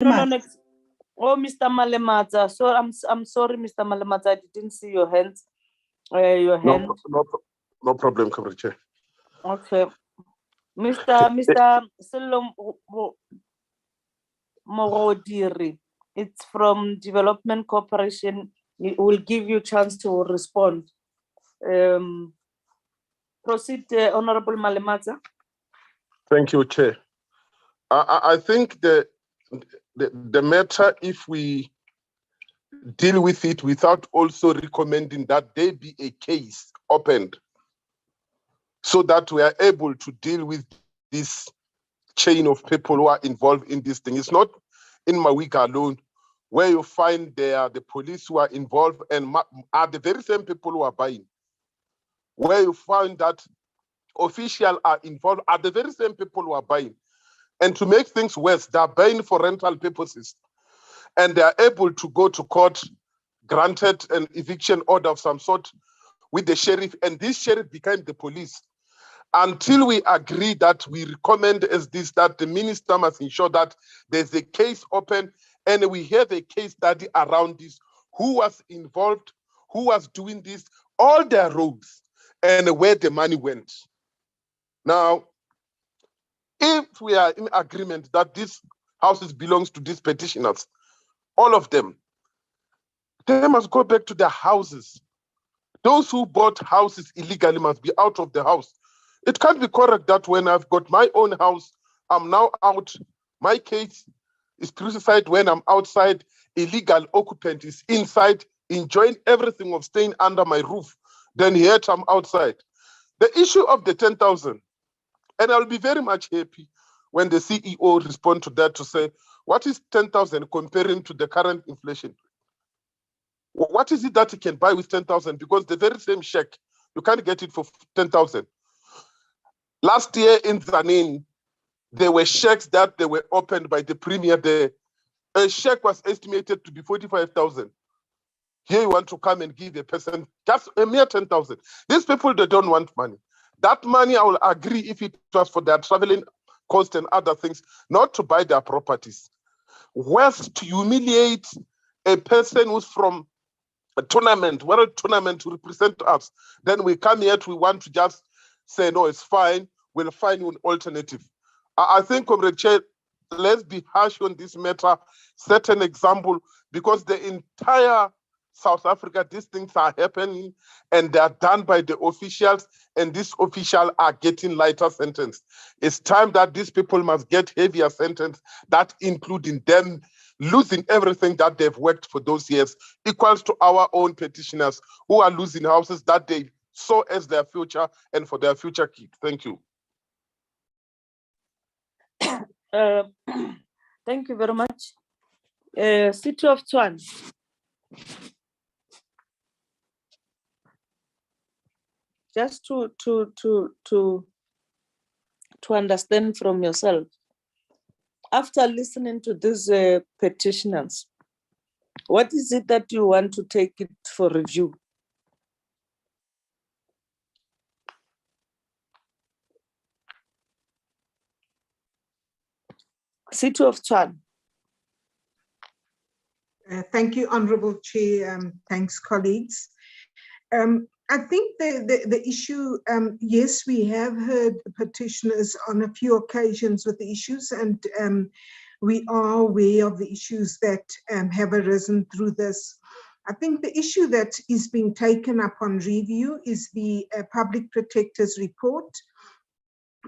No, next. Oh, Mr. Malemaza. So I'm sorry, Mr. Malemaza. I didn't see your hands. Your hand. No problem, Comrade Chair. Okay. Mr. Selom Morodiri. It's from Development Corporation. We will give you a chance to respond. Proceed, Honorable Malemaza. Thank you, Chair. I think the matter, if we deal with it without also recommending that there be a case opened so that we are able to deal with this chain of people who are involved in this thing. It's not in Mawika alone, where you find there are the police who are involved and are the very same people who are buying. Where you find that officials are involved are the very same people who are buying. And to make things worse, they are buying for rental purposes. And they are able to go to court, granted an eviction order of some sort with the sheriff, and this sheriff became the police. Until we agree that we recommend as this, that the minister must ensure that there's a case open and we have a case study around this, who was involved, who was doing this, all their roles, and where the money went. Now, if we are in agreement that these houses belongs to these petitioners, all of them, they must go back to their houses. Those who bought houses illegally must be out of the house. It can't be correct that when I've got my own house, I'm now out. My case is crucified when I'm outside. Illegal occupant is inside, enjoying everything of staying under my roof. Then yet I'm outside. The issue of the 10,000, and I'll be very much happy when the CEO respond to that to say, what is 10,000 comparing to the current inflation? What is it that you can buy with 10,000? Because the very same check, you can't get it for 10,000. Last year in Zanin, there were checks that they were opened by the premier there. A check was estimated to be 45,000. Here you want to come and give a person just a mere 10,000. These people, they don't want money. That money, I will agree if it was for their traveling cost and other things, not to buy their properties. Worse, to humiliate a person who's from a tournament, world tournament to represent us. Then we come here, we want to just say, no, it's fine, we'll find you an alternative. I think, Comrade Chair, let's be harsh on this matter, set an example, because the entire South Africa, these things are happening and they are done by the officials, and these officials are getting lighter sentence. It's time that these people must get heavier sentence, that including them losing everything that they've worked for those years, equals to our own petitioners who are losing houses that they saw as their future and for their future kids. Thank you. Thank you very much. City of Tshwane. Just to understand from yourself, after listening to these petitioners, what is it that you want to take it for review? City of Tshwane. Thank you, Honorable Chair. Thanks, colleagues. I think the issue, yes, we have heard the petitioners on a few occasions with the issues, and we are aware of the issues that have arisen through this. I think the issue that is being taken up on review is the Public Protector's report,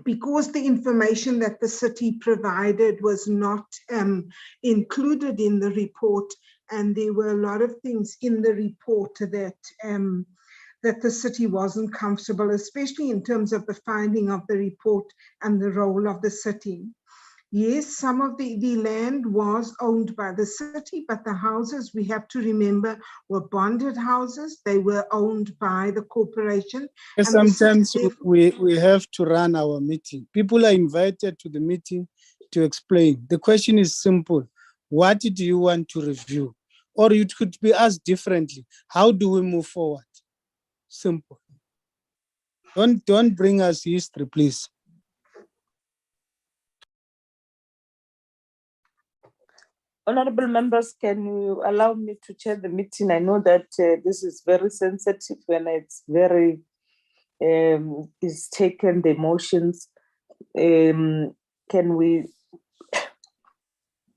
because the information that the city provided was not included in the report, and there were a lot of things in the report that that the city wasn't comfortable, especially in terms of the finding of the report and the role of the city. Yes, some of the land was owned by the city, but the houses, we have to remember, were bonded houses. They were owned by the corporation. Sometimes we have to run our meeting. People are invited to the meeting to explain. The question is simple. What do you want to review? Or it could be asked differently. How do we move forward? Simple. Don't bring us history, please. Honorable members, can you allow me to chair the meeting? I know that this is very sensitive when it's very, is taken the emotions. Can we,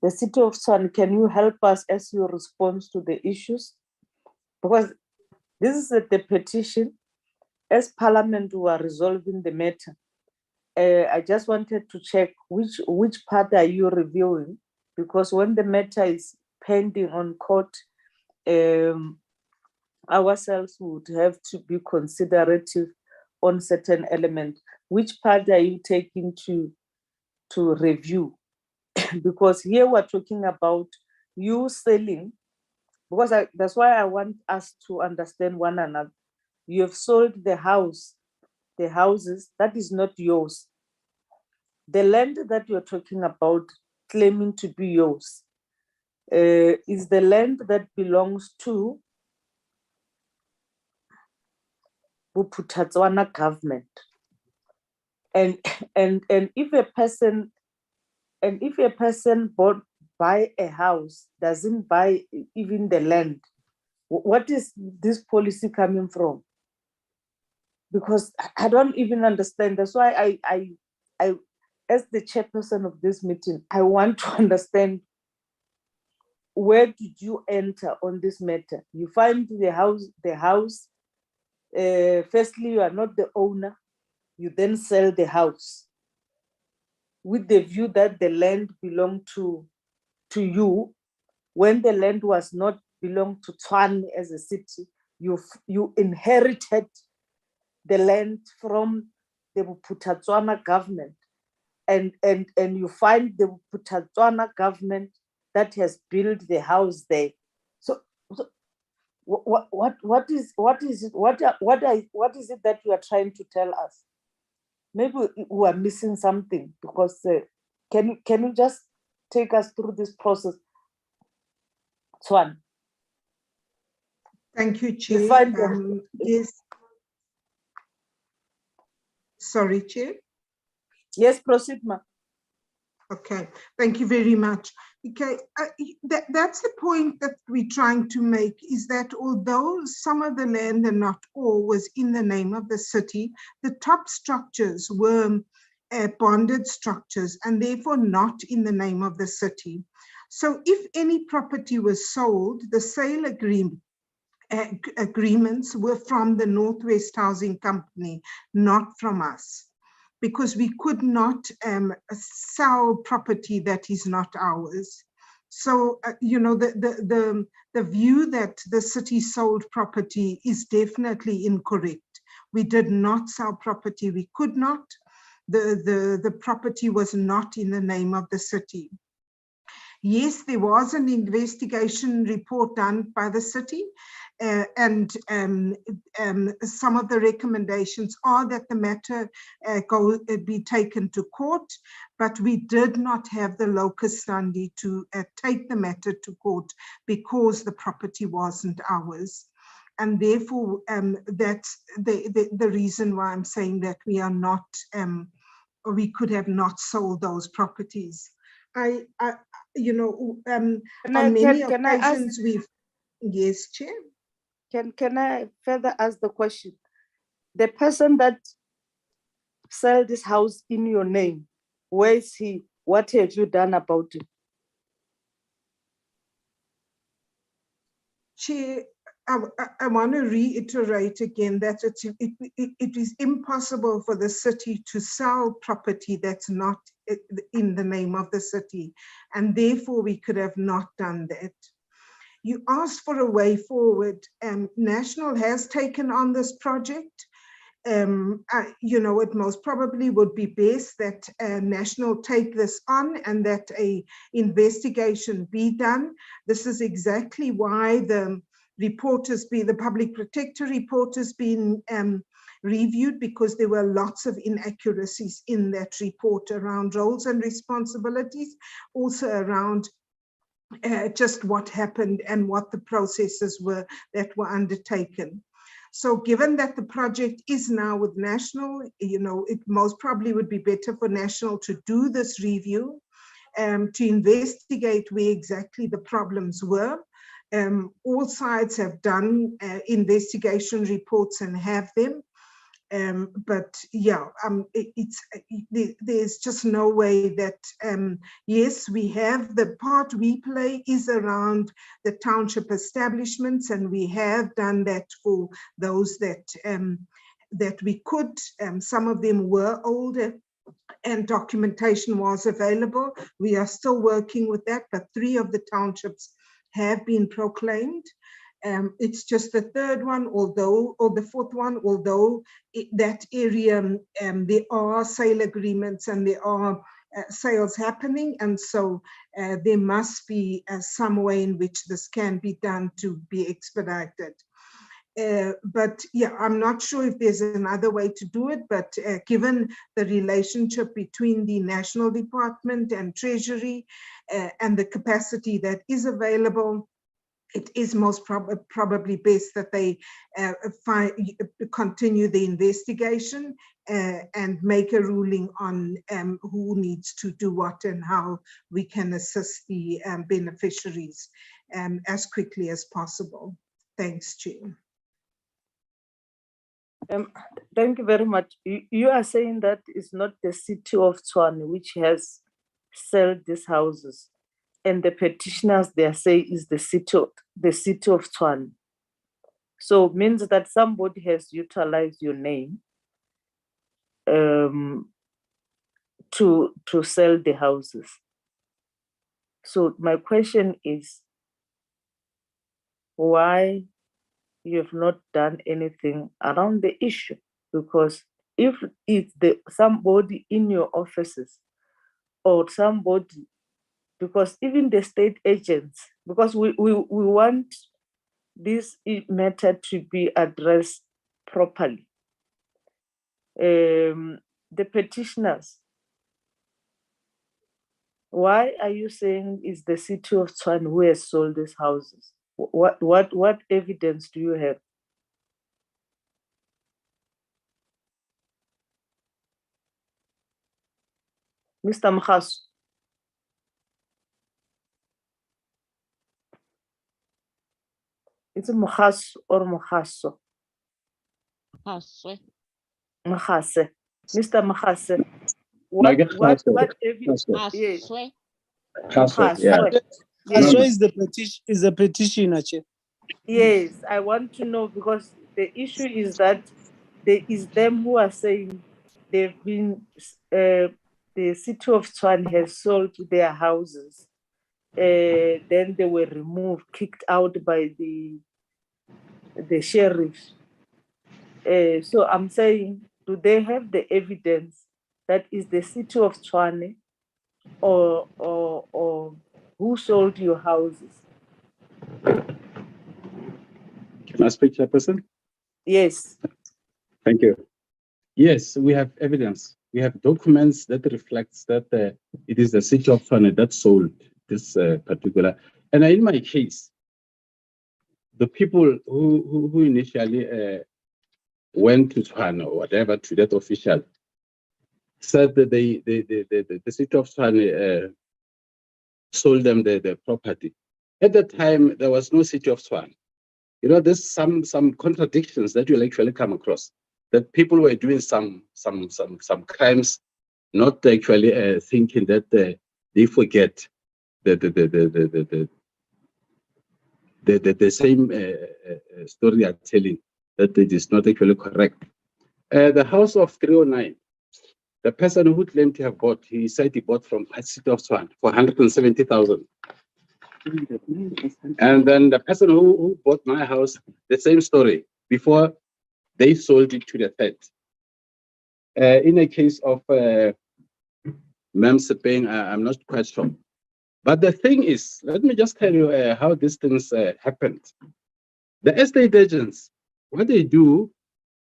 the City of Tshwane, can you help us as your response to the issues? Because this is the petition. As Parliament, we are resolving the matter. I just wanted to check which part are you reviewing? Because when the matter is pending on court, ourselves would have to be considerative on certain elements. Which part are you taking to review? Because here we're talking about you selling, because that's why I want us to understand one another. You have sold the house, the houses, that is not yours. The land that you're talking about claiming to be yours is the land that belongs to Bophuthatswana government. And if a person buy a house, doesn't buy even the land, what is this policy coming from? Because I don't even understand. That's why I as the chairperson of this meeting, I want to understand, where did you enter on this matter? You find the house, firstly, you are not the owner, you then sell the house with the view that the land belonged to you, when the land was not belong to Tshwane as a city. You inherited the land from the Bophuthatswana government, and you find the Bophuthatswana government that has built the house there. So what is it that you are trying to tell us? Maybe we are missing something, because can you just take us through this process, Tshwane? Thank you, Chair. You find yes. Sorry, Chair. Yes, proceed, ma. Okay, thank you very much. Okay, that's the point that we're trying to make, is that although some of the land, and not all, was in the name of the city, the top structures were bonded structures and therefore not in the name of the city. So if any property was sold, the sale agreements were from the Northwest Housing Company, not from us, because we could not sell property that is not ours. So, the view that the city sold property is definitely incorrect. We did not sell property, we could not. The property was not in the name of the city. Yes, there was an investigation report done by the city, and some of the recommendations are that the matter be taken to court, but we did not have the locus standi to take the matter to court because the property wasn't ours. And therefore, that's the reason why I'm saying that we are not, or we could have not sold those properties. On many occasions we've, yes, Chair. Can I further ask the question? The person that sell this house in your name, where is he? What have you done about it? Chair, I want to reiterate again that it is impossible for the city to sell property that's not in the name of the city, and therefore we could have not done that. You asked for a way forward. National has taken on this project. It most probably would be best that National take this on and that a investigation be done. This is exactly why the public protector report has been reviewed, because there were lots of inaccuracies in that report around roles and responsibilities, also around just what happened and what the processes were that were undertaken. So given that the project is now with National, it most probably would be better for National to do this review to investigate where exactly the problems were. All sides have done investigation reports and have them. But yeah, there's just no way that, yes, we have the part we play is around the township establishments, and we have done that for those that, that we could. Some of them were older and documentation was available. We are still working with that, but 3 of the townships have been proclaimed. It's just the 3rd one, or the 4th one, although that area, there are sale agreements and there are sales happening. And so there must be some way in which this can be done to be expedited. But yeah, I'm not sure if there's another way to do it, but given the relationship between the National Department and Treasury and the capacity that is available, it is most probably best that they continue the investigation and make a ruling on who needs to do what and how we can assist the beneficiaries as quickly as possible. Thanks, Chair. Thank you very much. You are saying that it's not the city of Tshwane which has sold these houses, and the petitioners they say is the city of Tshwane. So it means that somebody has utilized your name to sell the houses. So my question is, why you have not done anything around the issue? Because if it's somebody in your offices or somebody, because even the state agents, because we want this matter to be addressed properly. The petitioners, why are you saying it's the city of Tshwane who has sold these houses? What evidence do you have? Mr. Mkhasu. It's Mkhasu or Mkhaso? Mkhase. Mkhase. Mr. Mkhase. What evidence? Yes. Khaswe is the petitioner, Chair. Yes, I want to know, because the issue is that there is them who are saying they've been, the city of Tshwane has sold their houses. Then they were removed, kicked out by the sheriff. So I'm saying, do they have the evidence that is the city of Tshwane or who sold your houses? Can I speak, Chairperson? Yes. Thank you. Yes, we have evidence. We have documents that reflects that it is the city of Tshwane that sold this particular. And in my case, the people who initially went to Tshwane or whatever to that official said that the city of Tshwane sold them the property. At the time, there was no city of Tshwane. You know, there's some contradictions that you'll actually come across, that people were doing some crimes, not actually thinking that they forget the same story are telling, that it is not actually correct. The house of 309, the person who claimed to have bought, he said he bought from city of Tshwane for 170,000. And then the person who bought my house, the same story, before they sold it to the Fed. In a case of Mem Sepeng, I'm not quite sure. But the thing is, let me just tell you how these things happened. The estate agents, what they do,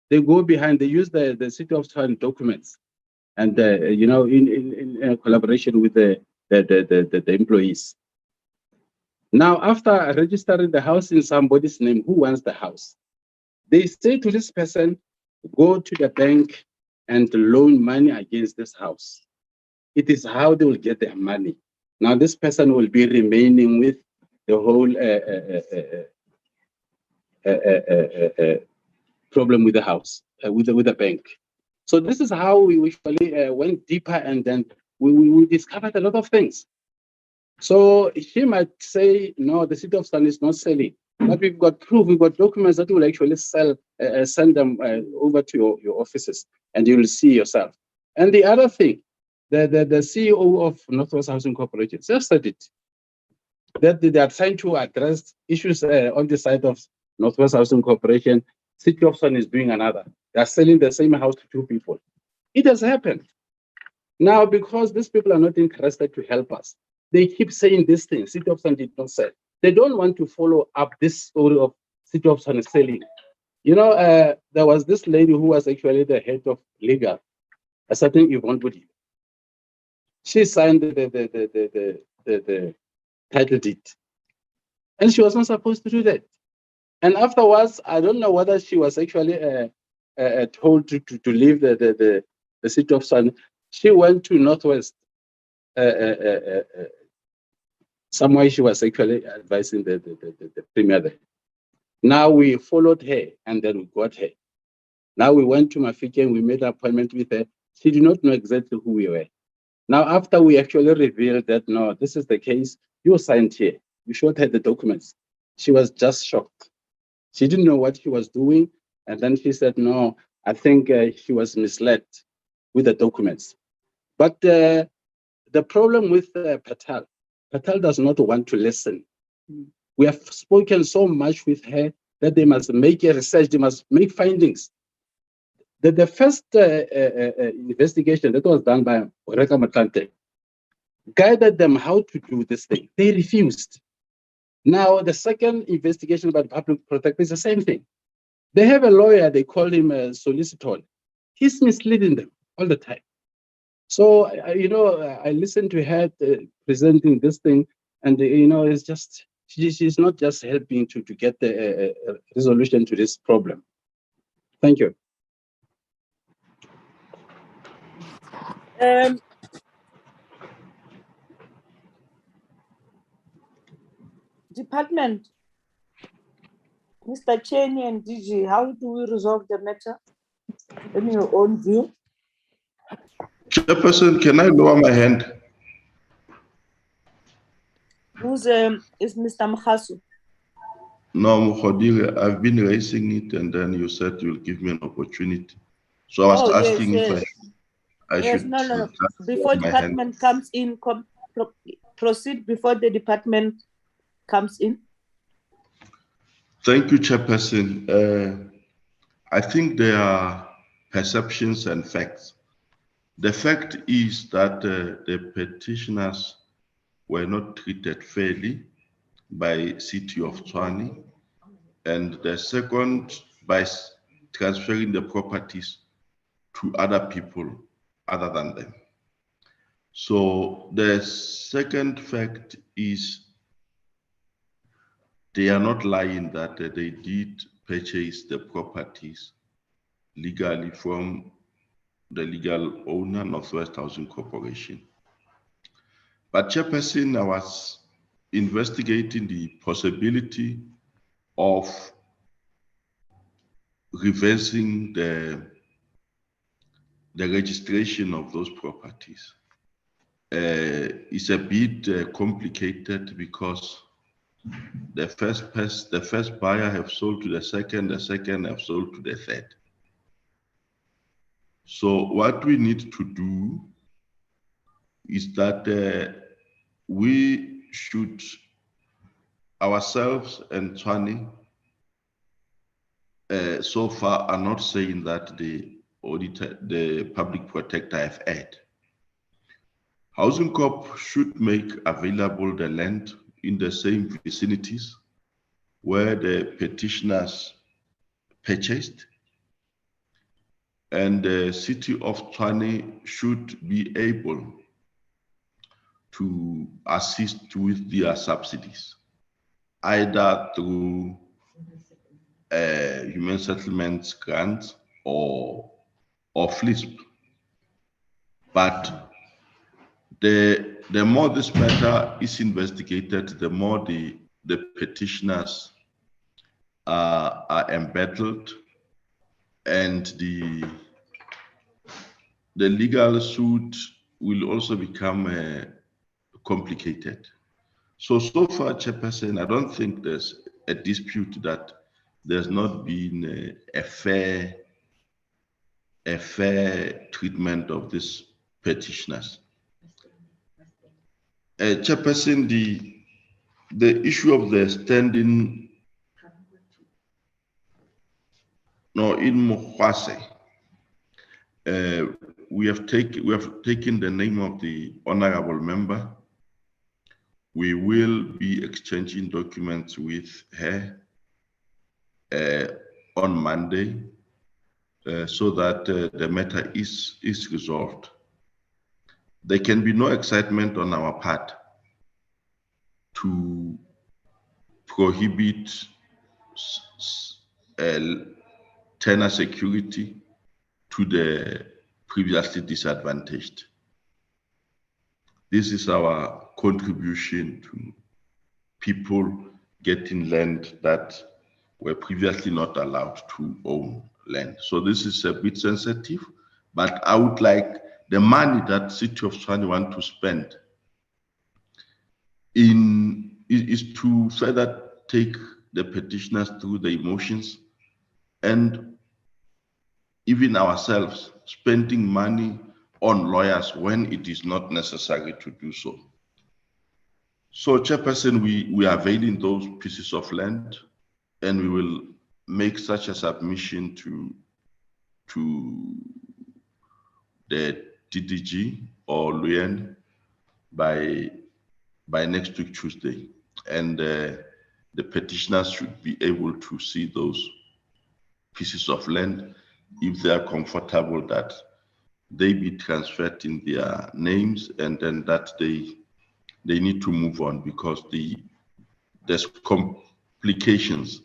they go behind, they use the city of Tshwane documents, and you know, in collaboration with the employees. Now, after registering the house in somebody's name who wants the house, they say to this person, go to the bank and loan money against this house. It is how they will get their money. Now this person will be remaining with the whole problem with the house, with the bank. So this is how we usually went deeper, and then we discovered a lot of things. So he might say, no, the city of Sun is not selling, but we've got proof, we've got documents that will actually send them over to your offices, and you'll see yourself. And the other thing, the CEO of Northwest Housing Corporation just said it, that they are trying to address issues on the side of Northwest Housing Corporation. City of Sun is doing another. They are selling the same house to 2 people. It has happened. Now, because these people are not interested to help us, they keep saying this thing, City of Sun did not sell. They don't want to follow up this story of City of Sun selling. You know, there was this lady who was actually the head of legal, a certain Yvonne Budi. She signed the title deed, and she was not supposed to do that. And afterwards, I don't know whether she was actually told to leave the City of Sun. She went to Northwest. Somewhere she was actually advising the premier there. Now we followed her, and then we got her. Now we went to Mafike and we made an appointment with her. She did not know exactly who we were. Now, after we actually revealed that, no, this is the case, you signed here. You showed her the documents. She was just shocked. She didn't know what she was doing. And then she said, no, I think she was misled with the documents. But the problem with Patel does not want to listen. We have spoken so much with her that they must make a research, they must make findings. The first investigation that was done by Oreka Matlante guided them how to do this thing. They refused. Now, the second investigation by the public protector is the same thing. They have a lawyer, they call him a solicitor. He's misleading them all the time. So, you know, I listened to her presenting this thing, and, you know, it's just, she's not just helping to get the resolution to this problem. Thank you. Department, Mr. Cheney and DG, how do we resolve the matter in your own view? Chairperson, can I lower my hand? Who's is Mr. Mkhasu? No, Mukhodile, I've been raising it, and then you said you'll give me an opportunity. So I was asking if I should. No. Before department comes in, proceed before the department comes in. Thank you, Chairperson. I think there are perceptions and facts. The fact is that the petitioners were not treated fairly by City of Tshwane, and the second, by transferring the properties to other people other than them. So the second fact is they are not lying that they did purchase the properties legally from the legal owner, Northwest Housing Corporation. But Chairperson, I was investigating the possibility of reversing the registration of those properties. It's a bit complicated because the first buyer have sold to the second have sold to the third. So what we need to do is that we should ourselves and Tshwane so far are not saying that the auditor, the public protector have erred. Housing Corp should make available the land in the same vicinities where the petitioners purchased, and the City of Tshwane should be able to assist with their subsidies, either through human settlements grants or FLISP. But the the more this matter is investigated, the more the petitioners are embattled, and the legal suit will also become complicated. So far, Chairperson, I don't think there's a dispute that there's not been a fair treatment of these petitioners. Chairperson, the issue of the standing, no, in Mokwase, we have taken the name of the honorable member. We will be exchanging documents with her on Monday, so that the matter is resolved. There can be no excitement on our part to prohibit tenant security to the previously disadvantaged. This is our contribution to people getting land that were previously not allowed to own land. So this is a bit sensitive, but I would like the money that City of Tshwane want to spend is to further take the petitioners through the emotions, and even ourselves spending money on lawyers when it is not necessary to do so. So, Chairperson, we are availing those pieces of land, and we will make such a submission to the DDG or Luyen by next week, Tuesday. And the petitioners should be able to see those pieces of land if they are comfortable that they be transferred in their names, and then that they need to move on, because there's complications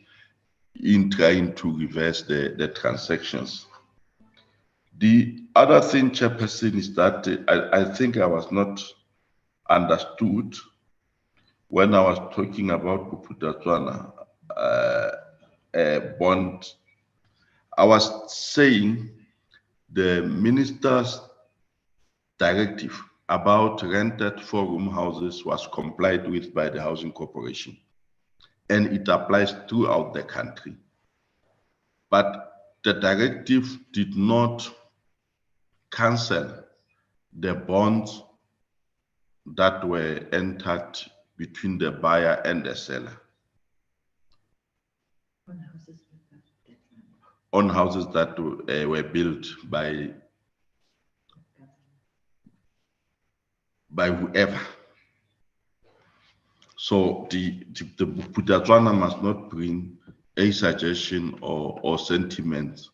in trying to reverse the transactions. The other thing, Chairperson, is that I think I was not understood when I was talking about Buputatswana bond. I was saying the minister's directive about rented 4-room houses was complied with by the Housing Corporation, and it applies throughout the country. But the directive did not cancel the bonds that were entered between the buyer and the seller on houses that were built by whoever. So the Buputatswana must not bring a suggestion or sentiment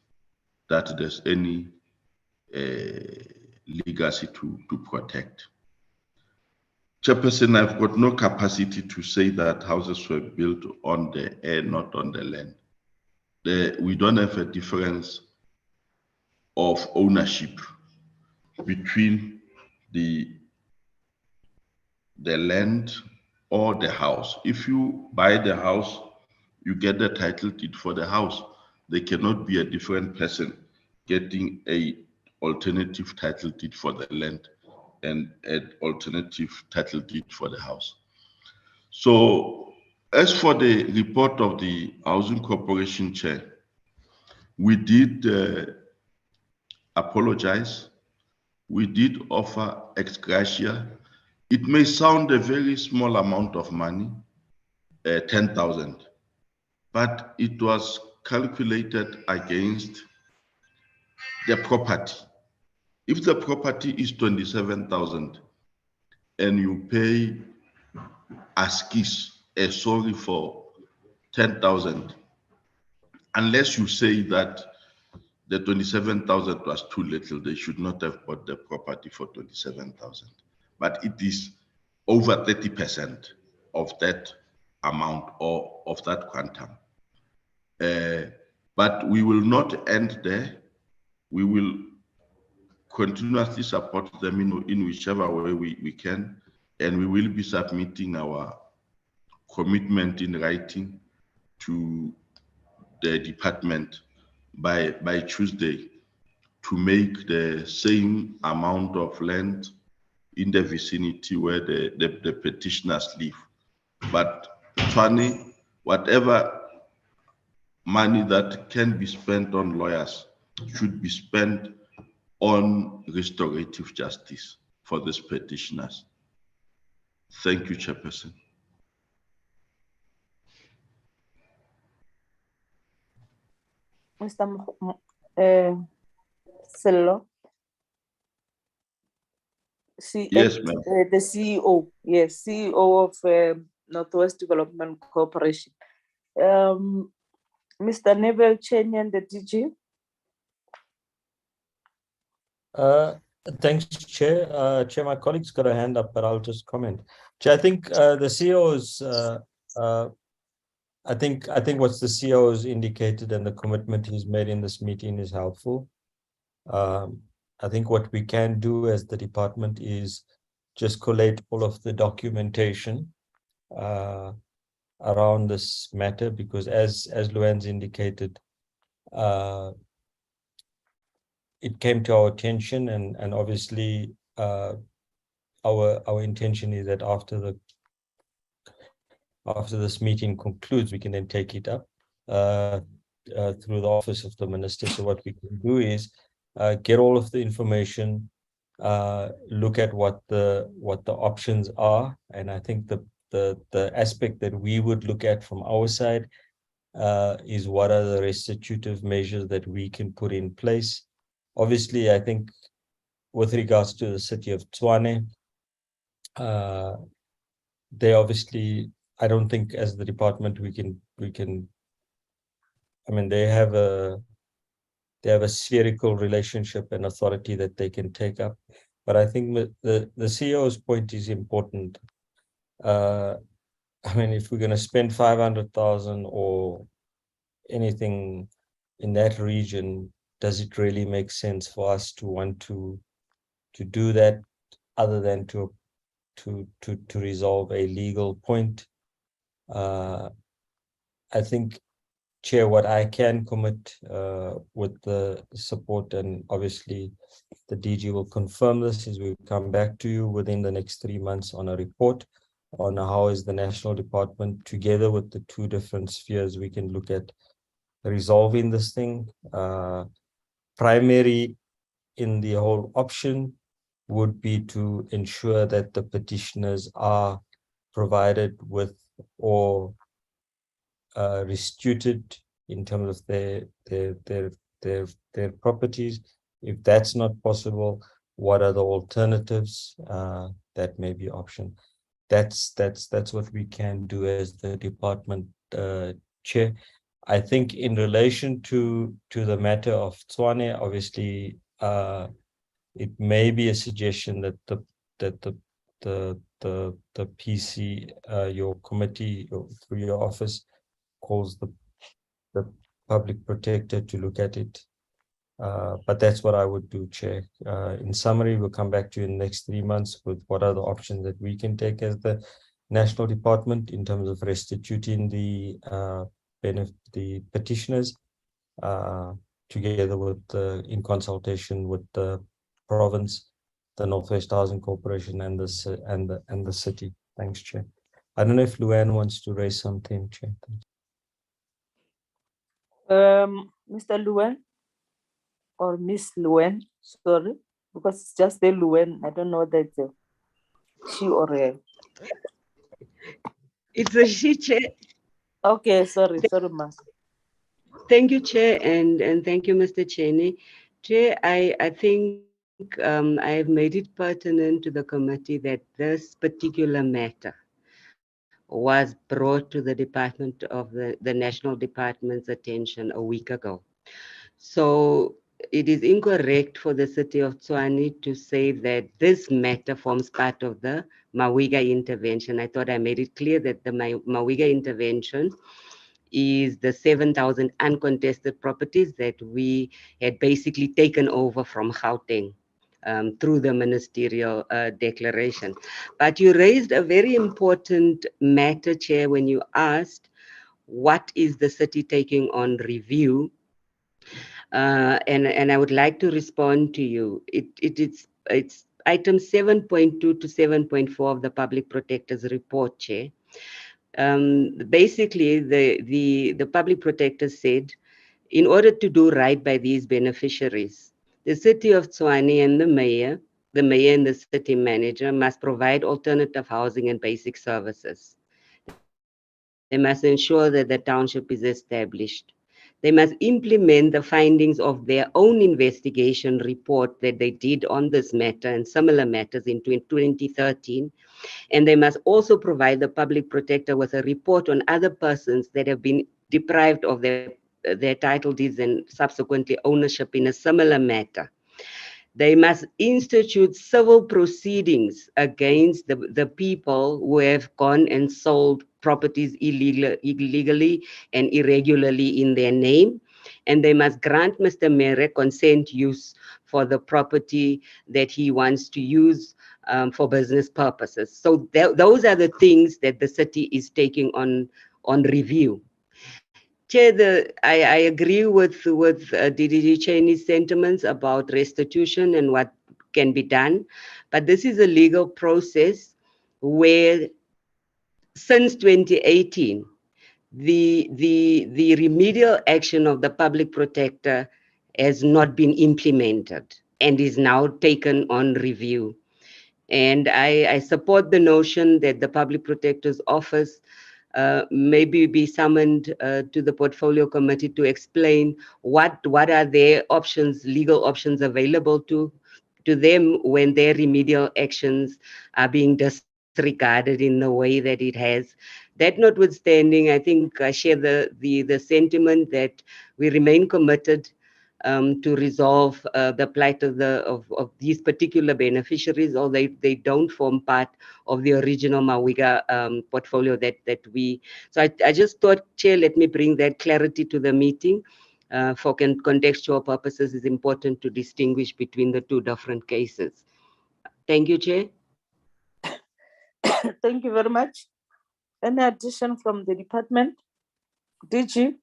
that there's any legacy to protect. Chairperson, I've got no capacity to say that houses were built on the air, not on the land. We don't have a difference of ownership between the land or the house. If you buy the house, you get the title deed for the house. There cannot be a different person getting a alternative title deed for the land and an alternative title deed for the house. So as for the report of the Housing Corporation Chair, we did apologize. We did offer ex gratia. It may sound a very small amount of money, 10,000, but it was calculated against the property. If the property is 27,000 and you pay askis, sorry, for 10,000, unless you say that the 27,000 was too little, they should not have bought the property for 27,000. But it is over 30% of that amount or of that quantum. But we will not end there. We will continuously support them in whichever way we can. and we will be submitting our commitment in writing to the department by Tuesday to make the same amount of land in the vicinity where the petitioners live. But Tshwane, whatever money that can be spent on lawyers should be spent on restorative justice for these petitioners. Thank you, Chairperson. Mr. Sello. Yes, ma'am. The CEO, yes, CEO of Northwest Development Corporation. Mr. Neville Chenyan, the DG. Thanks, Chair. Chair, my colleague's got a hand up, but I'll just comment. Chair, I think the CEO's, I think what the CEO's indicated and the commitment he's made in this meeting is helpful. I think what we can do as the department is just collate all of the documentation around this matter, because as Luan's indicated, it came to our attention, and obviously our intention is that after this meeting concludes, we can then take it up through the office of the minister. So what we can do is get all of the information, look at what the options are, and I think the aspect that we would look at from our side is what are the restitutive measures that we can put in place. Obviously, I think with regards to the city of Tshwane, they obviously, I don't think as the department we can, I mean, they have a spherical relationship and authority that they can take up. But I think the CEO's point is important. I mean, if we're going to spend 500,000 or anything in that region, does it really make sense for us to want to do that, other than to resolve a legal point? I think, Chair, what I can commit with the support, and obviously the DG will confirm this, is we'll come back to you within the next 3 months on a report on how is the national department, together with the two different spheres, we can look at resolving this thing. Primary in the whole option would be to ensure that the petitioners are provided with or restituted in terms of their properties. If that's not possible, what are the alternatives that may be option? That's what we can do as the department, Chair. I think in relation to the matter of Tshwane, obviously, it may be a suggestion that the PC, your committee, through your office, calls the public protector to look at it. But that's what I would do, Chair. In summary, we'll come back to you in the next 3 months with what are the options that we can take as the national department in terms of restituting the petitioners, together with in consultation with the province, the Northwest Housing Corporation, and the city. Thanks, Chair. I don't know if Luann wants to raise something, Chair. Mr. Luan or Miss Luan, sorry, because it's just the Luan. I don't know whether it's a she or a. It's a she, Chair. Okay, sorry, ma. Thank you, Chair, and thank you, Mr. Cheney. Chair, I think I have made it pertinent to the committee that this particular matter was brought to the Department of the National Department's attention a week ago. So it is incorrect for the city of Tshwane to say that this matter forms part of the Mawiga intervention. I thought I made it clear that the Mawiga intervention is the 7,000 uncontested properties that we had basically taken over from Gauteng through the ministerial declaration. But you raised a very important matter, Chair, when you asked what is the city taking on review, and I would like to respond to you. It's item 7.2 to 7.4 of the Public Protector's report, Chair. Basically, the Public Protector said, in order to do right by these beneficiaries, the city of Tshwane and the mayor and the city manager must provide alternative housing and basic services. They must ensure that the township is established. They must implement the findings of their own investigation report that they did on this matter and similar matters in 2013. And they must also provide the Public Protector with a report on other persons that have been deprived of their title deeds and subsequently ownership in a similar matter. They must institute civil proceedings against the people who have gone and sold properties illegally and irregularly in their name. And they must grant Mr. Mere consent use for the property that he wants to use for business purposes. So those are the things that the city is taking on review. Chair, I agree with DDG Cheney's sentiments about restitution and what can be done, but this is a legal process where since 2018, the remedial action of the Public Protector has not been implemented and is now taken on review. And I support the notion that the Public Protector's Office maybe be summoned to the Portfolio Committee to explain what are their options, legal options available to them when their remedial actions are being disregarded in the way that it has. That notwithstanding, I think I share the sentiment that we remain committed to resolve the plight of these particular beneficiaries, although they don't form part of the original Mawiga portfolio that we. So I just thought, Chair, let me bring that clarity to the meeting. For contextual purposes, it's important to distinguish between the two different cases. Thank you, Chair. Thank you very much. Any addition from the department? DG?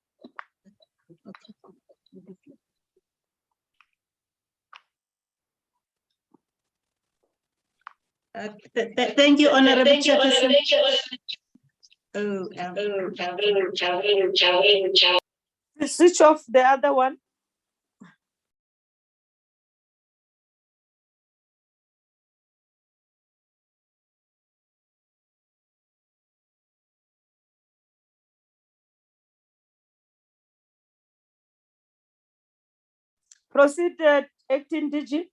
Thank you, Honorable Chairperson. Switch off the other one. Proceed, acting DG.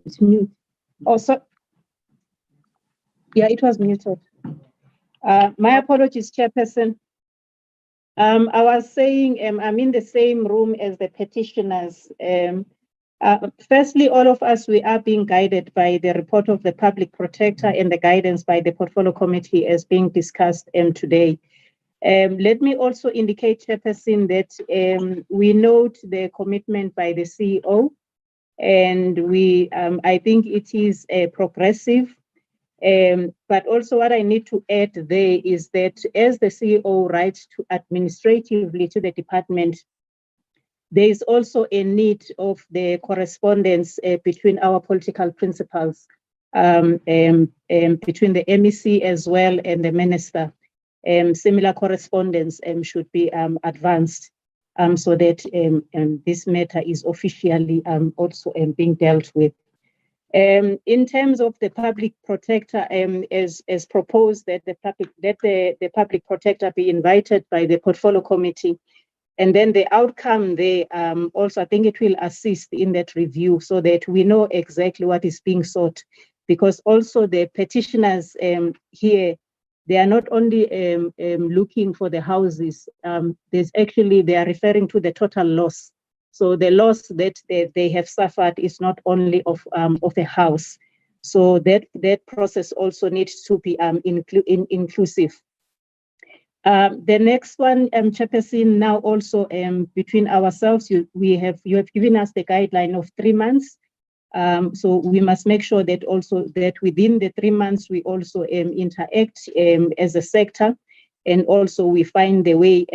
It's mute. Also, yeah, it was muted. My apologies, Chairperson. I was saying I'm in the same room as the petitioners. Firstly, all of us, we are being guided by the report of the Public Protector and the guidance by the Portfolio Committee as being discussed today. Let me also indicate, Chairperson, that we note the commitment by the CEO, and I think it is progressive. But also what I need to add there is that as the CEO writes administratively to the department, there is also a need of the correspondence between our political principals, between the MEC as well and the minister. Similar correspondence should be advanced so that this matter is officially also being dealt with. In terms of the Public Protector, as proposed that the Public Protector be invited by the Portfolio Committee, and then the outcome there also, I think it will assist in that review so that we know exactly what is being sought, because also the petitioners here, they are not only looking for the houses, they are referring to the total loss. So the loss that they have suffered is not only of a house. So that process also needs to be inclusive. The next one, Chairperson, now also between ourselves, you have given us the guideline of 3 months. So we must make sure that also that within the 3 months, we also interact as a sector, and also we find the way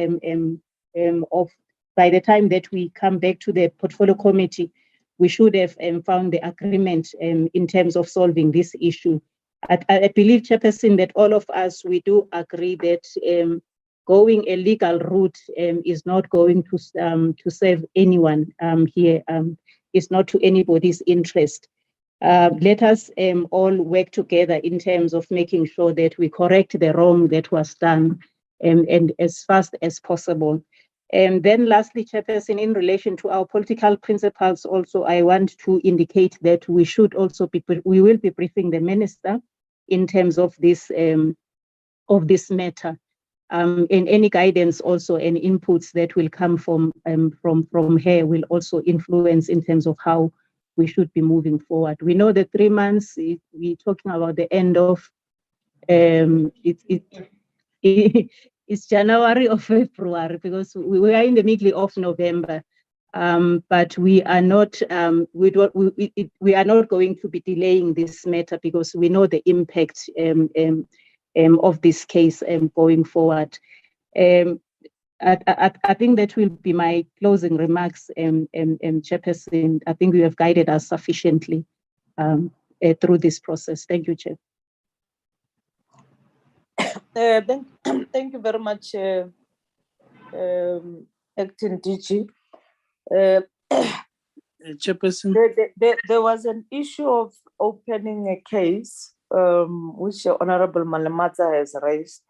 of, by the time that we come back to the portfolio committee, we should have found the agreement in terms of solving this issue. I believe, Chairperson, that all of us, we do agree that going a legal route is not going to serve anyone here. It's not to anybody's interest. Let us all work together in terms of making sure that we correct the wrong that was done and as fast as possible. And then lastly, Chairperson, in relation to our political principles, also, I want to indicate that we should also we will be briefing the minister in terms of this matter. And any guidance also and inputs that will come from her will also influence in terms of how we should be moving forward. We know that 3 months, we're talking about the end of, it's January or February, because we are in the middle of November. But we are not we are not going to be delaying this matter, because we know the impact of this case going forward. I think that will be my closing remarks, Chairperson. I think you have guided us sufficiently through this process. Thank you, Chair. Thank you very much, Acting DG. Chairperson. There was an issue of opening a case, which Honorable Malemaza has raised,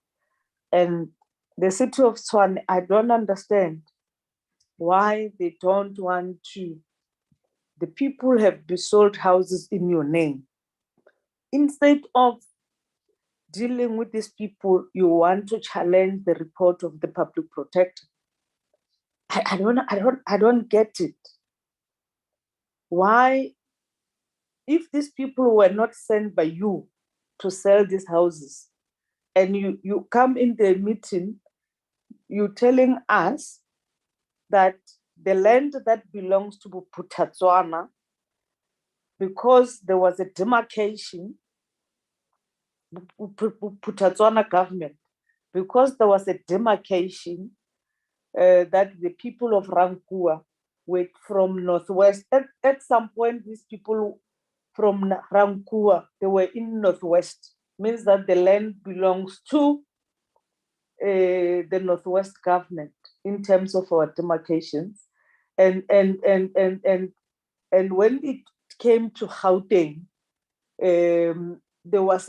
and the city of Tshwane, I don't understand why they don't want to. The people have sold houses in your name. Instead of dealing with these people, you want to challenge the report of the public protector. I don't get it. Why, if these people were not sent by you to sell these houses, and you come in the meeting, you're telling us that the land that belongs to Putatswana, because there was a demarcation, Putatswana government, because there was a demarcation that the people of Ga-Rankuwa were from Northwest. At some point, these people from Ga-Rankuwa, they were in Northwest, means that the land belongs to the Northwest government in terms of our demarcations. And when it came to Gauteng, there was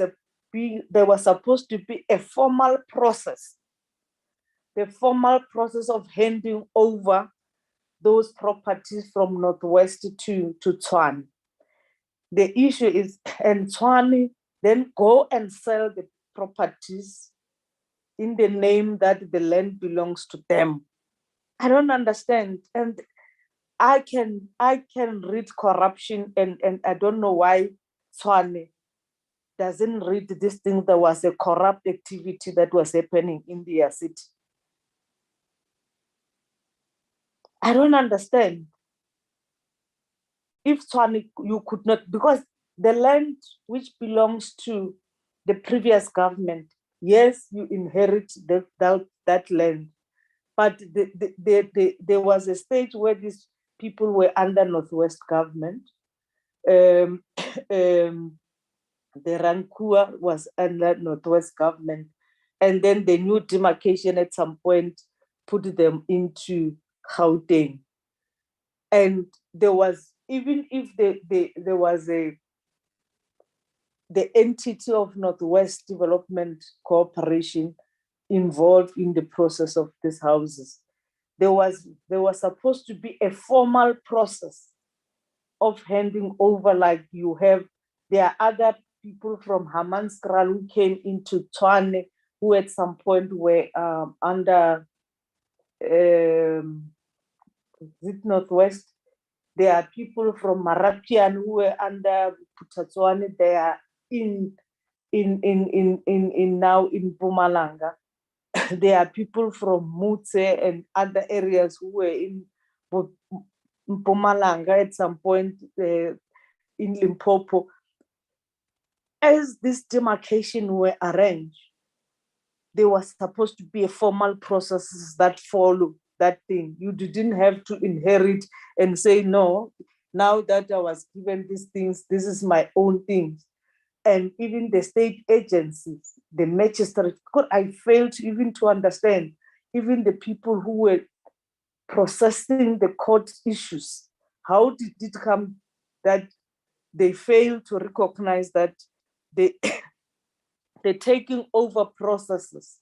supposed to be a formal process, the formal process of handing over those properties from Northwest to Tshwane. The issue is, and Tshwane then go and sell the properties in the name that the land belongs to them. I don't understand. And I can read corruption, and I don't know why Tshwane doesn't read this thing. There was a corrupt activity that was happening in their city. I don't understand. If Tshwane, you could not, because the land which belongs to the previous government, yes, you inherit that land, but there was a stage where these people were under Northwest government. The Ga-Rankuwa was under Northwest government, and then the new demarcation at some point put them into Gauteng. And there was, even if there was the entity of Northwest Development Corporation involved in the process of these houses, there was supposed to be a formal process of handing over, like you have. There are other people from Hammanskraal who came into Tshwane, who at some point were under Northwest. There are people from Marapian who were under Putatswana. They are in now in Mpumalanga. There are people from Mutse and other areas who were in Mpumalanga at some point. in Limpopo, as this demarcation were arranged, there was supposed to be a formal processes that follow that thing. You didn't have to inherit and say, no, now that I was given these things, this is my own things. And even the state agencies, the magistrate, I failed even to understand, even the people who were processing the court issues, how did it come that they failed to recognize that the taking over processes,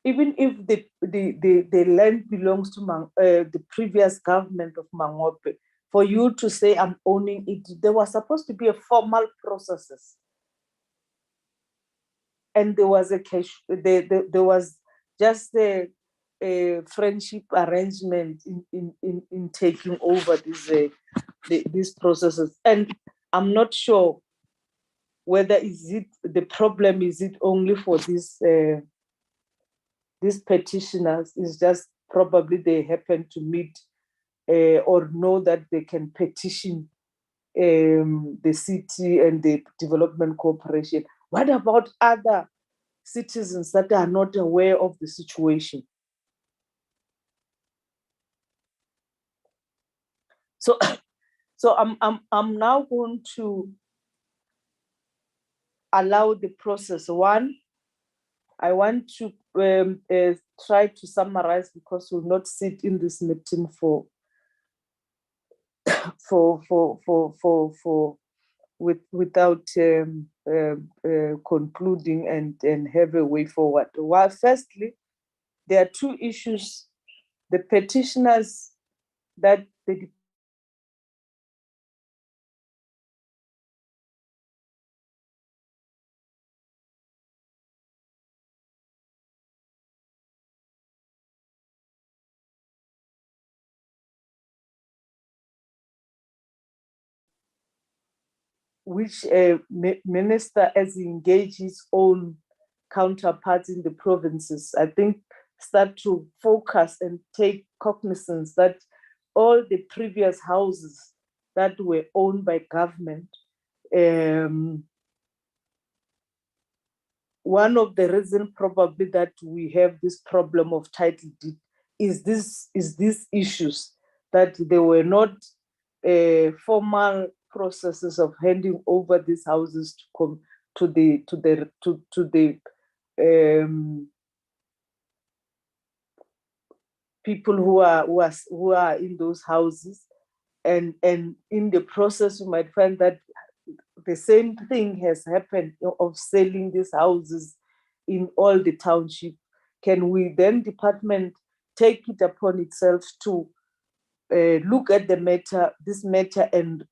even if the land belongs to the previous government of Mangope, for you to say I'm owning it, there was supposed to be a formal processes. And there was a cash, there was just a friendship arrangement in taking over these processes. And I'm not sure whether the problem is it only for these petitioners. Is just probably they happen to meet or know that they can petition the city and the development corporation. What about other citizens that are not aware of the situation? So I'm now going to allow the process. One, I want to try to summarize, because we'll not sit in this meeting without concluding and have a way forward. Well, firstly, there are two issues. The petitioners that the which minister, as he engages his own counterparts in the provinces, I think start to focus and take cognizance that all the previous houses that were owned by government, one of the reasons probably that we have this problem of title deed is these issues, that there were not formal processes of handing over these houses to the people who are in those houses, and in the process you might find that the same thing has happened of selling these houses in all the township. Can we then, department, take it upon itself to look at this matter and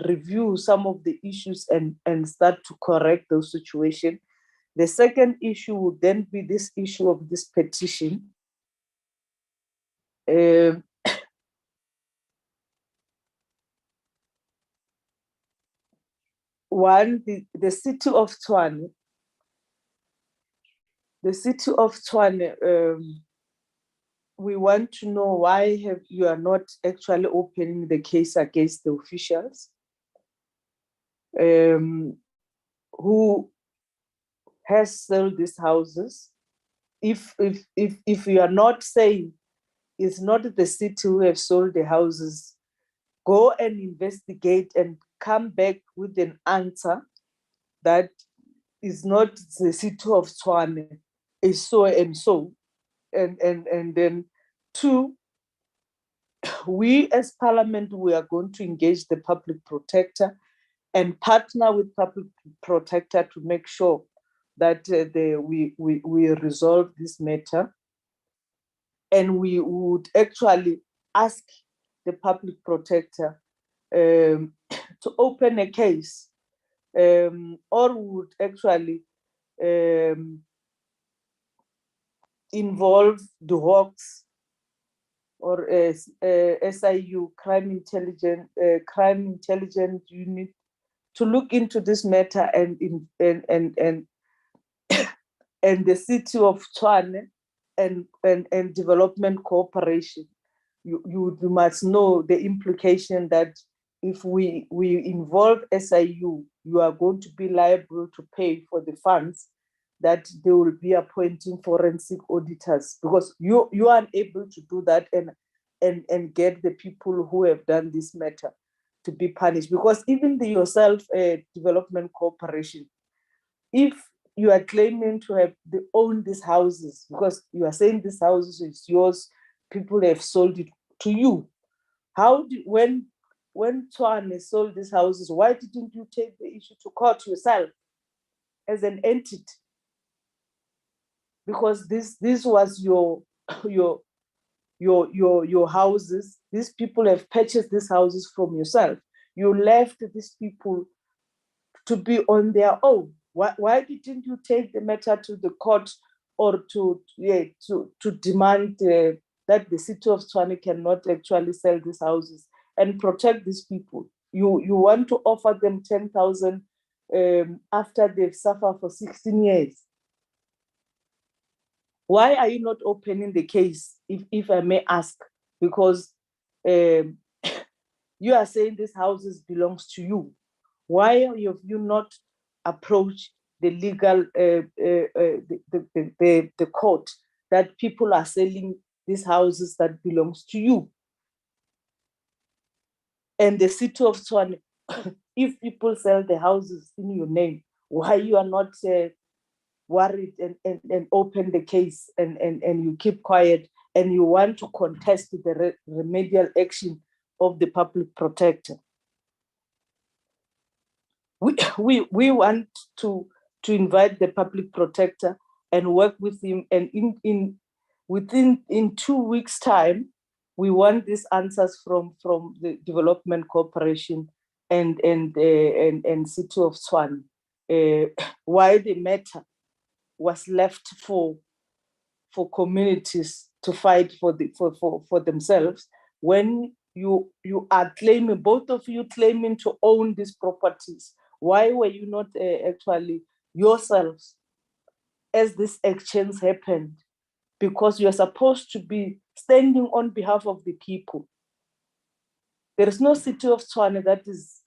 review some of the issues and start to correct those situations? The second issue would then be this issue of this petition. One, the city of Tshwane. The city of Tshwane, we want to know why you are not actually opening the case against the officials who has sold these houses. If you are not saying it's not the city who have sold the houses, go and investigate and come back with an answer that is not the city of Tshwane, is so and so. And then two, we as Parliament, we are going to engage the public protector and partner with public protector to make sure that we resolve this matter. And we would actually ask the public protector to open a case, or would actually involve the Hawks or SIU, Crime Intelligence Unit, to look into this matter, and the city of Tshwane and Development Corporation you must know the implication that if we involve SIU, you are going to be liable to pay for the funds, that they will be appointing forensic auditors, because you are unable to do that and get the people who have done this matter to be punished. Because even yourself, development corporation, if you are claiming to have own these houses, because you are saying this houses is yours, people have sold it to you. How did, when Tshwane sold these houses, why didn't you take the issue to court yourself as an entity? Because this was your houses. These people have purchased these houses from yourself. You left these people to be on their own. Why didn't you take the matter to the court, or to demand that the city of Tshwane cannot actually sell these houses and protect these people? You want to offer them 10,000 after they've suffered for 16 years. Why are you not opening the case, if I may ask? Because you are saying this houses belongs to you. Why have you not approached the legal, the court, that people are selling these houses that belongs to you? And the city of Tshwane, if people sell the houses in your name, why you are not worried and open the case and you keep quiet, and you want to contest the remedial action of the public protector? We want to invite the public protector and work with him, and within 2 weeks' time, we want these answers from the development corporation and city of Tshwane, why the matter was left for communities to fight for themselves, when you are claiming, both of you claiming to own these properties. Why were you not actually yourselves, as this exchange happened? Because you're supposed to be standing on behalf of the people. There is no city of Tshwane that is,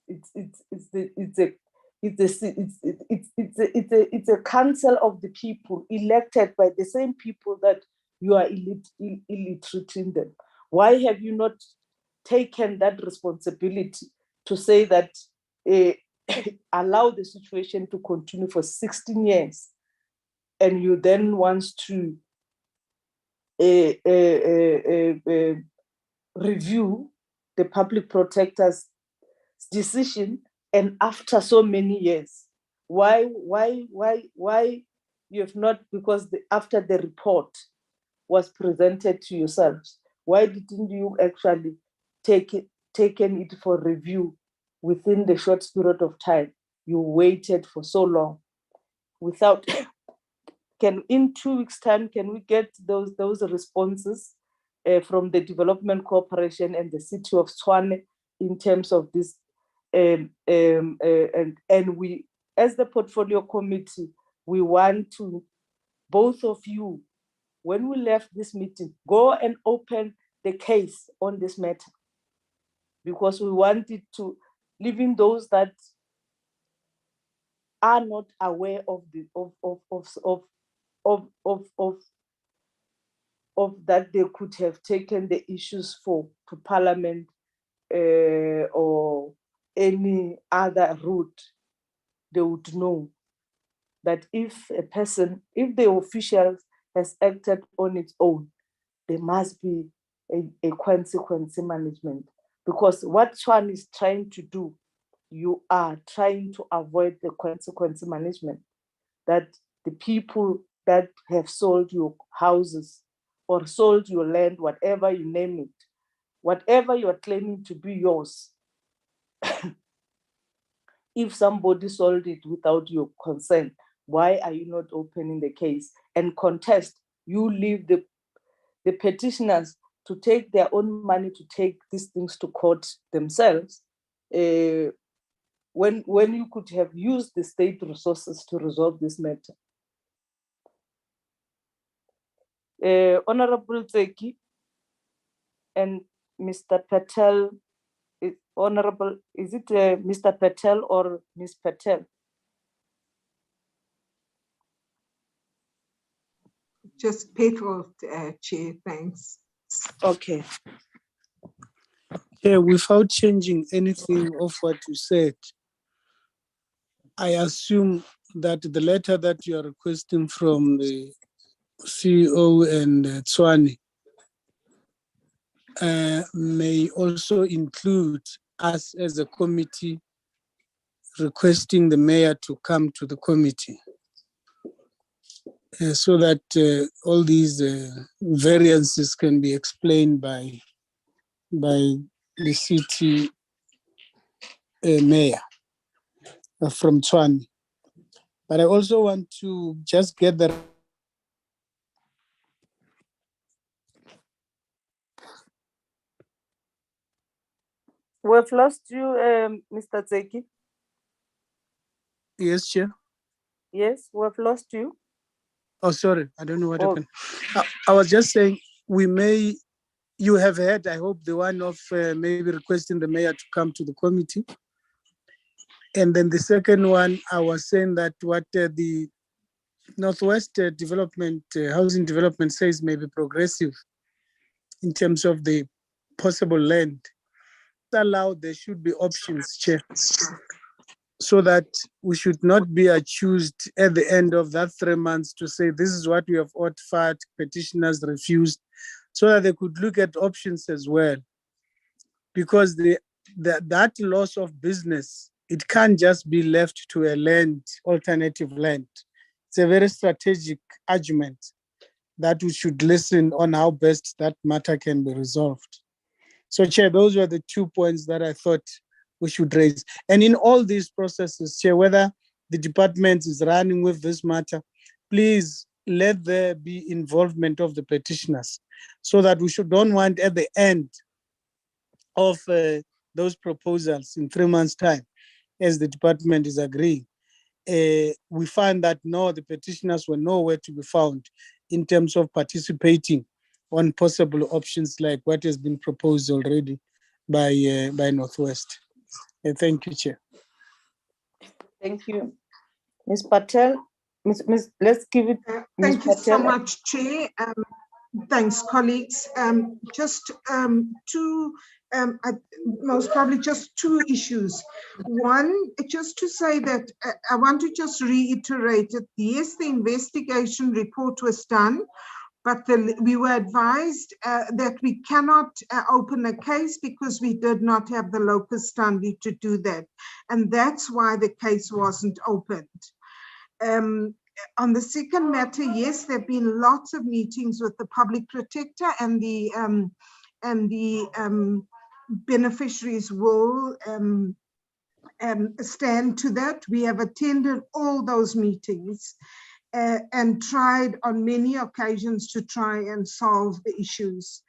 it's a council of the people, elected by the same people that you are illiterate in them. Why have you not taken that responsibility to say that allow the situation to continue for 16 years, and you then want to review the public protector's decision, and after so many years? Why you have not? Because after the report was presented to yourselves, why didn't you actually taken it for review within the short period of time? You waited for so long without in 2 weeks' time, can we get those responses from the development corporation and the city of Tshwane in terms of this? And we, as the portfolio committee, we want to, both of you, when we left this meeting, go and open the case on this matter, because we wanted to, even those that are not aware of that they could have taken the issues to Parliament or any other route, they would know that if the official has acted on its own, there must be a consequence management. Because what Tshwane is trying to do, you are trying to avoid the consequence management, that the people that have sold your houses or sold your land, whatever you name it, whatever you are claiming to be yours, if somebody sold it without your consent, why are you not opening the case and contest? You leave the petitioners to take their own money to take these things to court themselves, when you could have used the state resources to resolve this matter. Honorable Tseki, and Mr. Patel, Honorable, is it Mr. Patel or Ms. Patel? Just Petal, Chair, thanks. Okay. Yeah, without changing anything of what you said, I assume that the letter that you are requesting from the CEO and Tswane may also include us as a committee requesting the mayor to come to the committee so that all these variances can be explained by the city mayor from Tswane. But I also want to just get the We've lost you, Mr. Zeki. Yes, Chair. Yes, we've lost you. Oh, sorry, I don't know what happened. I was just saying you have heard, I hope, the one of maybe requesting the mayor to come to the committee. And then the second one, I was saying that what the Northwest Development, Housing Development says may be progressive in terms of the possible land. Allowed, there should be options, Chair, so that we should not be accused at the end of that 3 months to say this is what we have offered, petitioners refused, so that they could look at options as well. Because that loss of business, it can't just be left to a land, alternative land. It's a very strategic argument that we should listen on how best that matter can be resolved. So, Chair, those were the 2 points that I thought we should raise. And in all these processes, Chair, whether the department is running with this matter, please let there be involvement of the petitioners so that we don't want at the end of those proposals in 3 months' time, as the department is agreeing, we find that no, the petitioners were nowhere to be found in terms of participating on possible options like what has been proposed already by Northwest. Thank you, Chair. Thank you. Ms. Patel, let's give it. Thank you so much, Chair. Thanks, colleagues. Most probably just two issues. One, just to say that I want to just reiterate that yes, the investigation report was done, but we were advised that we cannot open a case because we did not have the locus standi to do that. And that's why the case wasn't opened. On the second matter, yes, there have been lots of meetings with the public protector, and the beneficiaries will stand to that. We have attended all those meetings and tried on many occasions to try and solve the issues.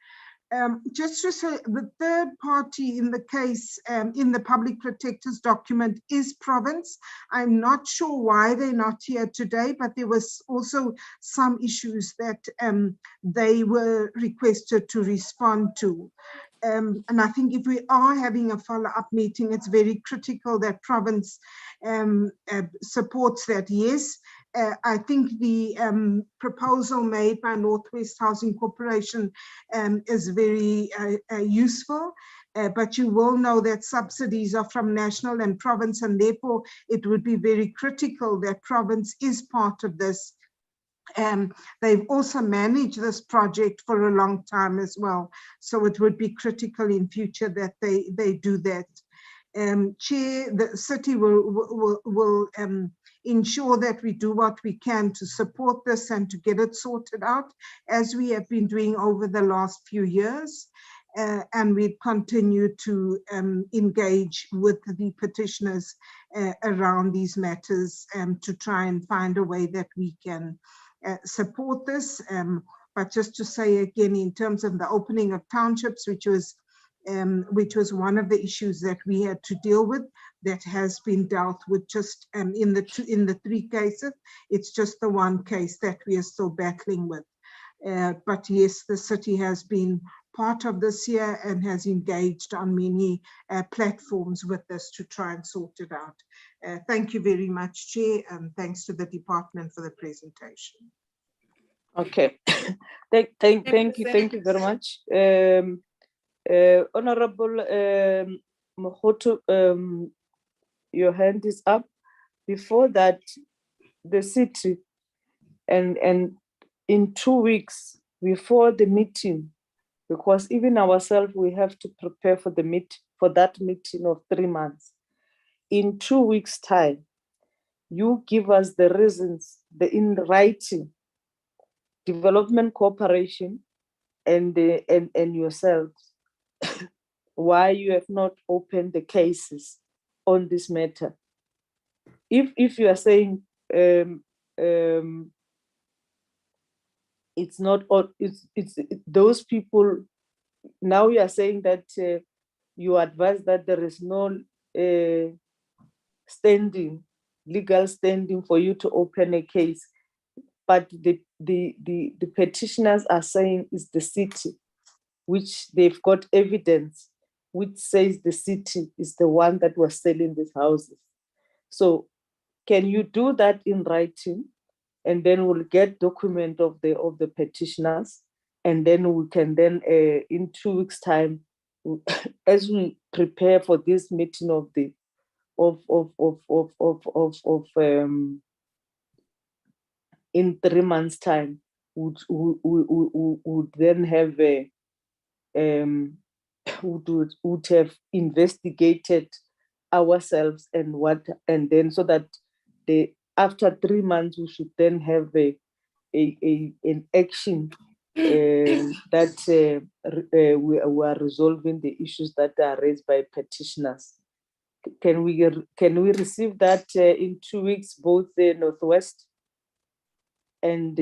Just to say, the third party in the case, in the public protector's document, is province. I'm not sure why they're not here today, but there was also some issues that they were requested to respond to. And I think if we are having a follow-up meeting, it's very critical that province supports that. Yes, I think the proposal made by Northwest Housing Corporation is very useful, but you will know that subsidies are from national and province, and therefore it would be very critical that province is part of this. They've also managed this project for a long time as well, so it would be critical in future that they do that. Chair, the city will ensure that we do what we can to support this and to get it sorted out, as we have been doing over the last few years. And we continue to engage with the petitioners around these matters to try and find a way that we can support this. But just to say again, in terms of the opening of townships, which was one of the issues that we had to deal with, that has been dealt with just in the 3 cases. It's just the 1 case that we are still battling with. But yes, the city has been part of this year and has engaged on many platforms with us to try and sort it out. Thank you very much, Chair, and thanks to the department for the presentation. Okay, thank you very much. Honorable Mohoto, your hand is up. Before that, the city, and in 2 weeks before the meeting, because even ourselves, we have to prepare for that meeting of 3 months. In 2 weeks' time, you give us the reasons, in writing, development cooperation and yourselves, why you have not opened the cases on this matter. If you are saying it's not, or it's those people, now you are saying that you advise that there is no legal standing for you to open a case, but the petitioners are saying it's the city, which they've got evidence which says the city is the one that was selling these houses. So can you do that in writing? And then we'll get document of the petitioners, and then we can then in 2 weeks' time, as we prepare for this meeting of in 3 months' time, would then have would have investigated ourselves and then so that after 3 months we should then have an action that we are resolving the issues that are raised by petitioners. Can we receive that in 2 weeks, both the Northwest and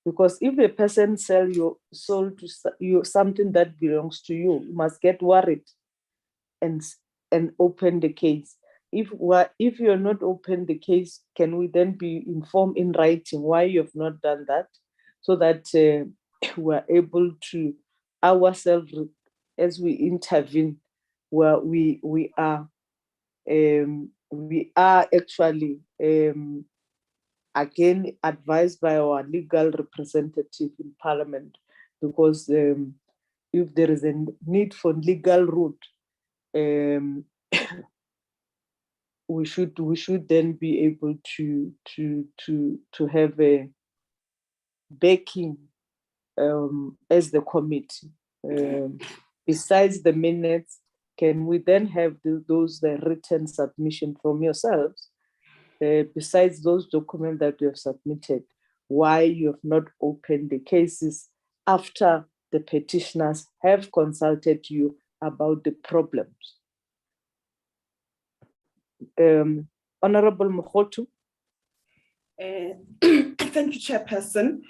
because if a person sold to you something that belongs to you, you must get worried and open the case. If you're not open the case, can we then be informed in writing why you have not done that, so that we're able to ourselves, as we intervene, where we are actually again advised by our legal representative in Parliament, because if there is a need for legal route, we should then be able to have a backing as the committee. Besides the minutes, can we then have those written submission from yourselves? Besides those documents that you have submitted, why you have not opened the cases after the petitioners have consulted you about the problems. Honorable Mohotu. Thank you, Chairperson.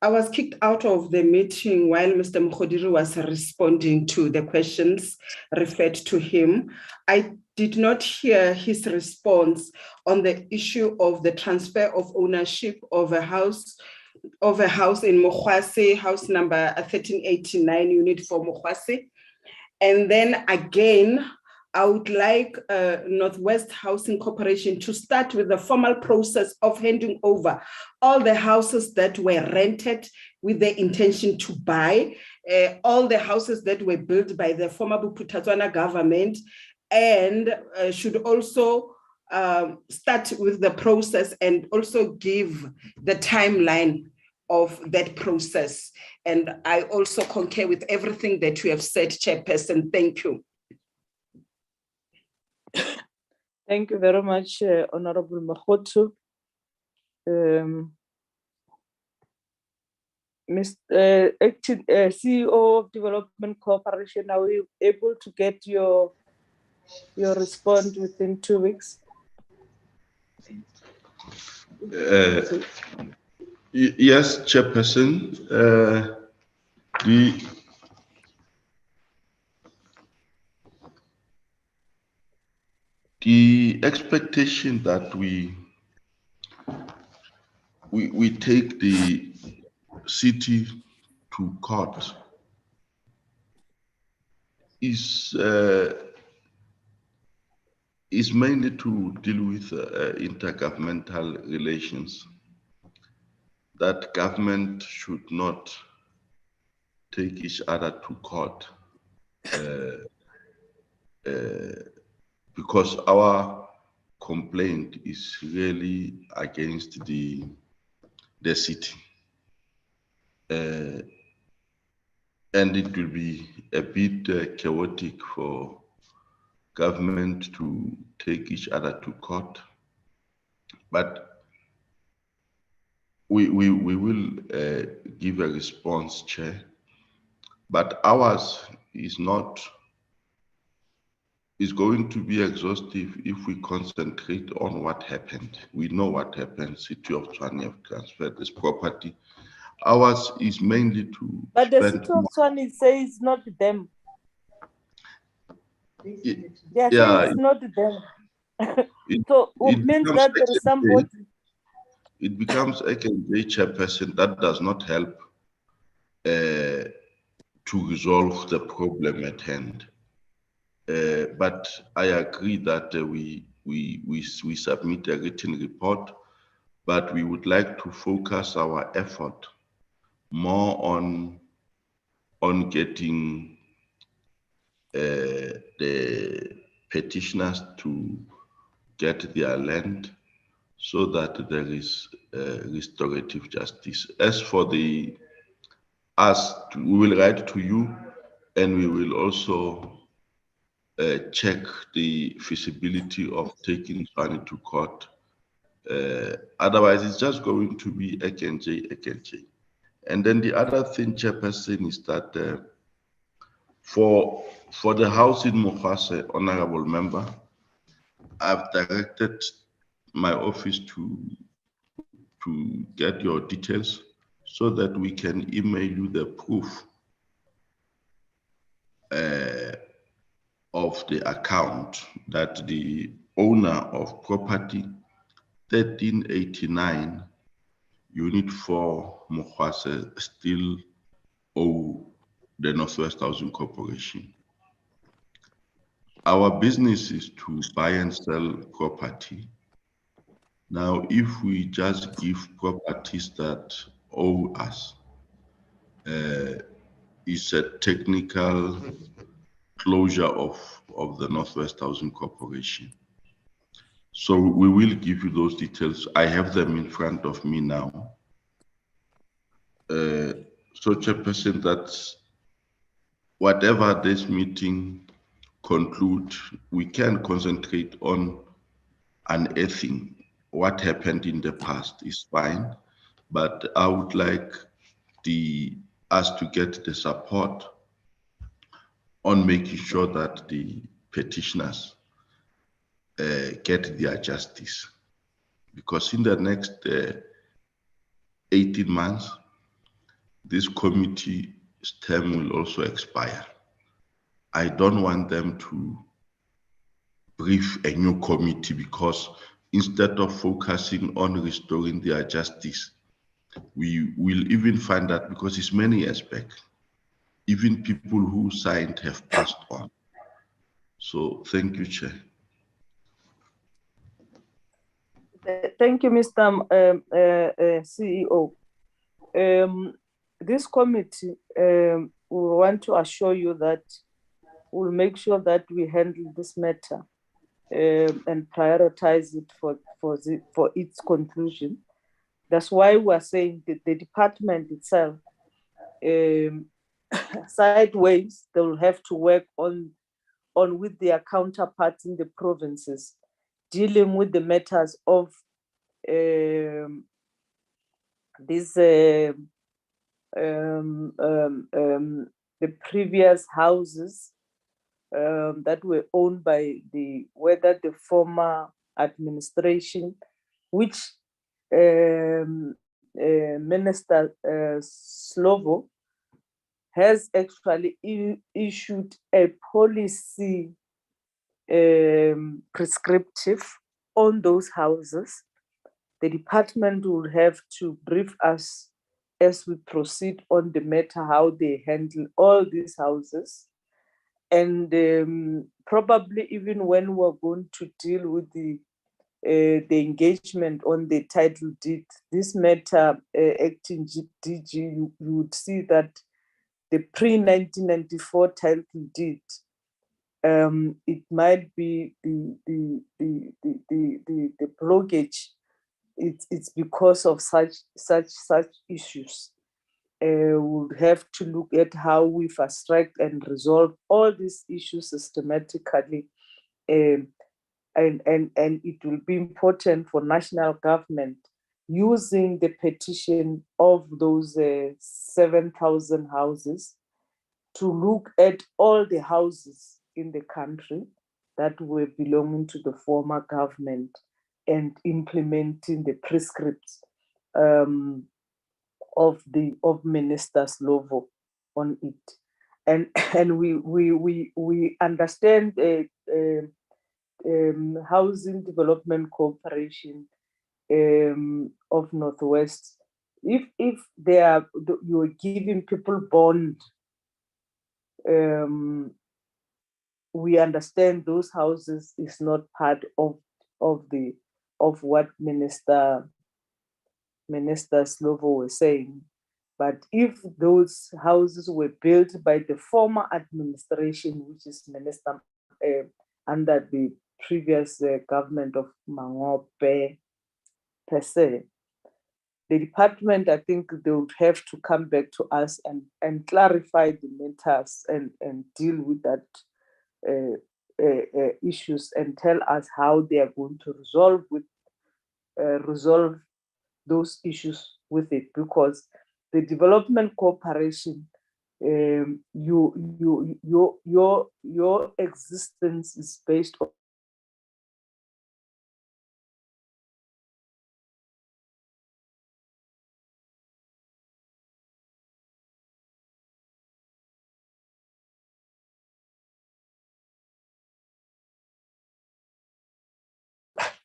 I was kicked out of the meeting while Mr. Mkhodiri was responding to the questions referred to him. I did not hear his response on the issue of the transfer of ownership of a house in Mokwase, house number 1389, unit 4 Mokwase. And then again, I would like Northwest Housing Corporation to start with the formal process of handing over all the houses that were rented with the intention to buy, all the houses that were built by the former Bophuthatswana government, and should also start with the process and also give the timeline of that process. And I also concur with everything that you have said, Chairperson. Thank you. Thank you very much, Honorable Mohotu. Mr. CEO of Development Corporation, are we able to get your response within 2 weeks? Yes, Chairperson. The expectation that we take the city to court is mainly to deal with intergovernmental relations, that government should not take each other to court because our complaint is really against the city. And it will be a bit chaotic for government to take each other to court. But we will give a response, Chair. But ours is going to be exhaustive if we concentrate on what happened. We know what happened. City of Tshwane have transferred this property. Ours is mainly to But the spend City of Tshwane says not them. Yeah, It's not them. So it means that there is somebody. It becomes a chairperson. That does not help to resolve the problem at hand. But I agree that we submit a written report, but we would like to focus our effort more on getting the petitioners to get their land so that there is restorative justice. As for we will write to you and we will also check the feasibility of taking Tshwane to court. Otherwise, it's just going to be Ekenje. And then the other thing, Chairperson, is that for the house in Mokgwase, Honorable Member, I've directed my office to get your details so that we can email you the proof of the account that the owner of property 1389 Unit 4 Mokgwase still owe the Northwest Housing Corporation. Our business is to buy and sell property. Now, if we just give properties that owe us, it's a technical closure of the Northwest Housing Corporation. So we will give you those details. I have them in front of me now. So, Chairperson, that's whatever this meeting conclude, we can concentrate on unearthing what happened in the past is fine, but I would like us to get the support on making sure that the petitioners get their justice. Because in the next 18 months, this committee's term will also expire. I don't want them to brief a new committee because instead of focusing on restoring their justice, we will even find that because it's many aspects, even people who signed have passed on. So thank you, Chair. Thank you, Mr. CEO. This committee we want to assure you that we'll make sure that we handle this matter and prioritize it for its conclusion. That's why we're saying that the department itself, sideways, they will have to work on with their counterparts in the provinces, dealing with the matters of the previous houses that were owned by whether the former administration, which Minister Slovo has actually issued a policy prescriptive on those houses. The department will have to brief us as we proceed on the matter, how they handle all these houses. And probably even when we're going to deal with the engagement on the title deed, this matter, acting DG, you would see that the pre-1994 title deed, it might be the blockage. It's because of such issues. We'll have to look at how we fast track and resolve all these issues systematically. And it will be important for national government using the petition of those 7,000 houses to look at all the houses in the country that were belonging to the former government and implementing the prescripts of Minister Slovo on it. And we understand Housing Development Corporation of Northwest. If you are giving people bond, we understand those houses is not part of what Minister Slovo was saying. But if those houses were built by the former administration, which is Minister under the previous government of Mangope per se, the department, I think they would have to come back to us and clarify the matters and deal with that issues and tell us how they are going to resolve those issues with it, because the development corporation, your existence is based on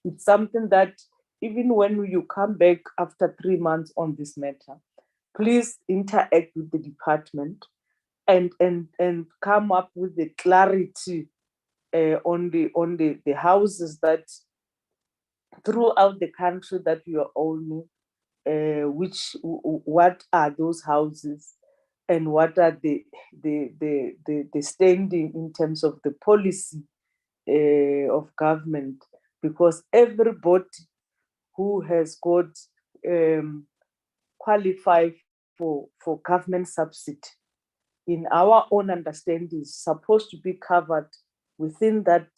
it's something that even when you come back after 3 months on this matter, please interact with the department and come up with the clarity on the houses that throughout the country that you are owning, what are those houses and what are the standing in terms of the policy of government, because everybody who has got qualified for government subsidy, in our own understanding, is supposed to be covered within that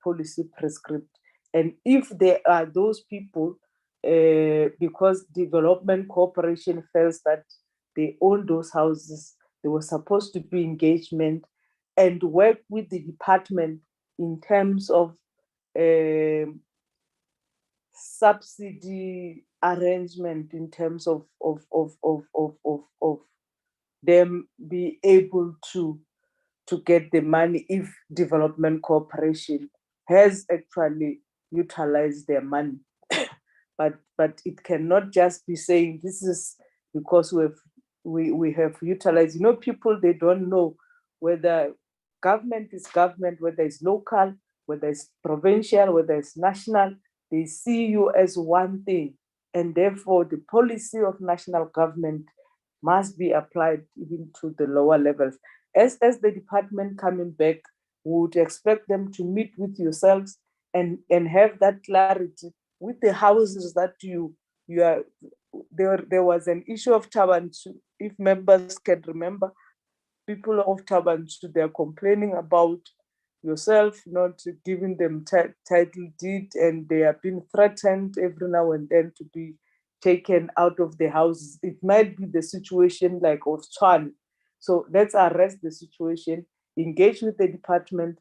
policy prescript. And if there are those people, because Development Corporation feels that they own those houses, there was supposed to be engagement and work with the department in terms of subsidy arrangement, in terms of them be able to get the money if Development Corporation has actually utilized their money. but it cannot just be saying this is because we have utilized. People, they don't know whether government is government, whether it's local, whether it's provincial, whether it's national. They see you as one thing, and therefore the policy of national government must be applied even to the lower levels. As the department coming back, we would expect them to meet with yourselves and have that clarity with the houses that you are. There was an issue of Tabantu, if members can remember. People of Tabantu, they're complaining about yourself not giving them title deed, and they are being threatened every now and then to be taken out of the houses. It might be the situation like of Chan. So let's arrest the situation, engage with the department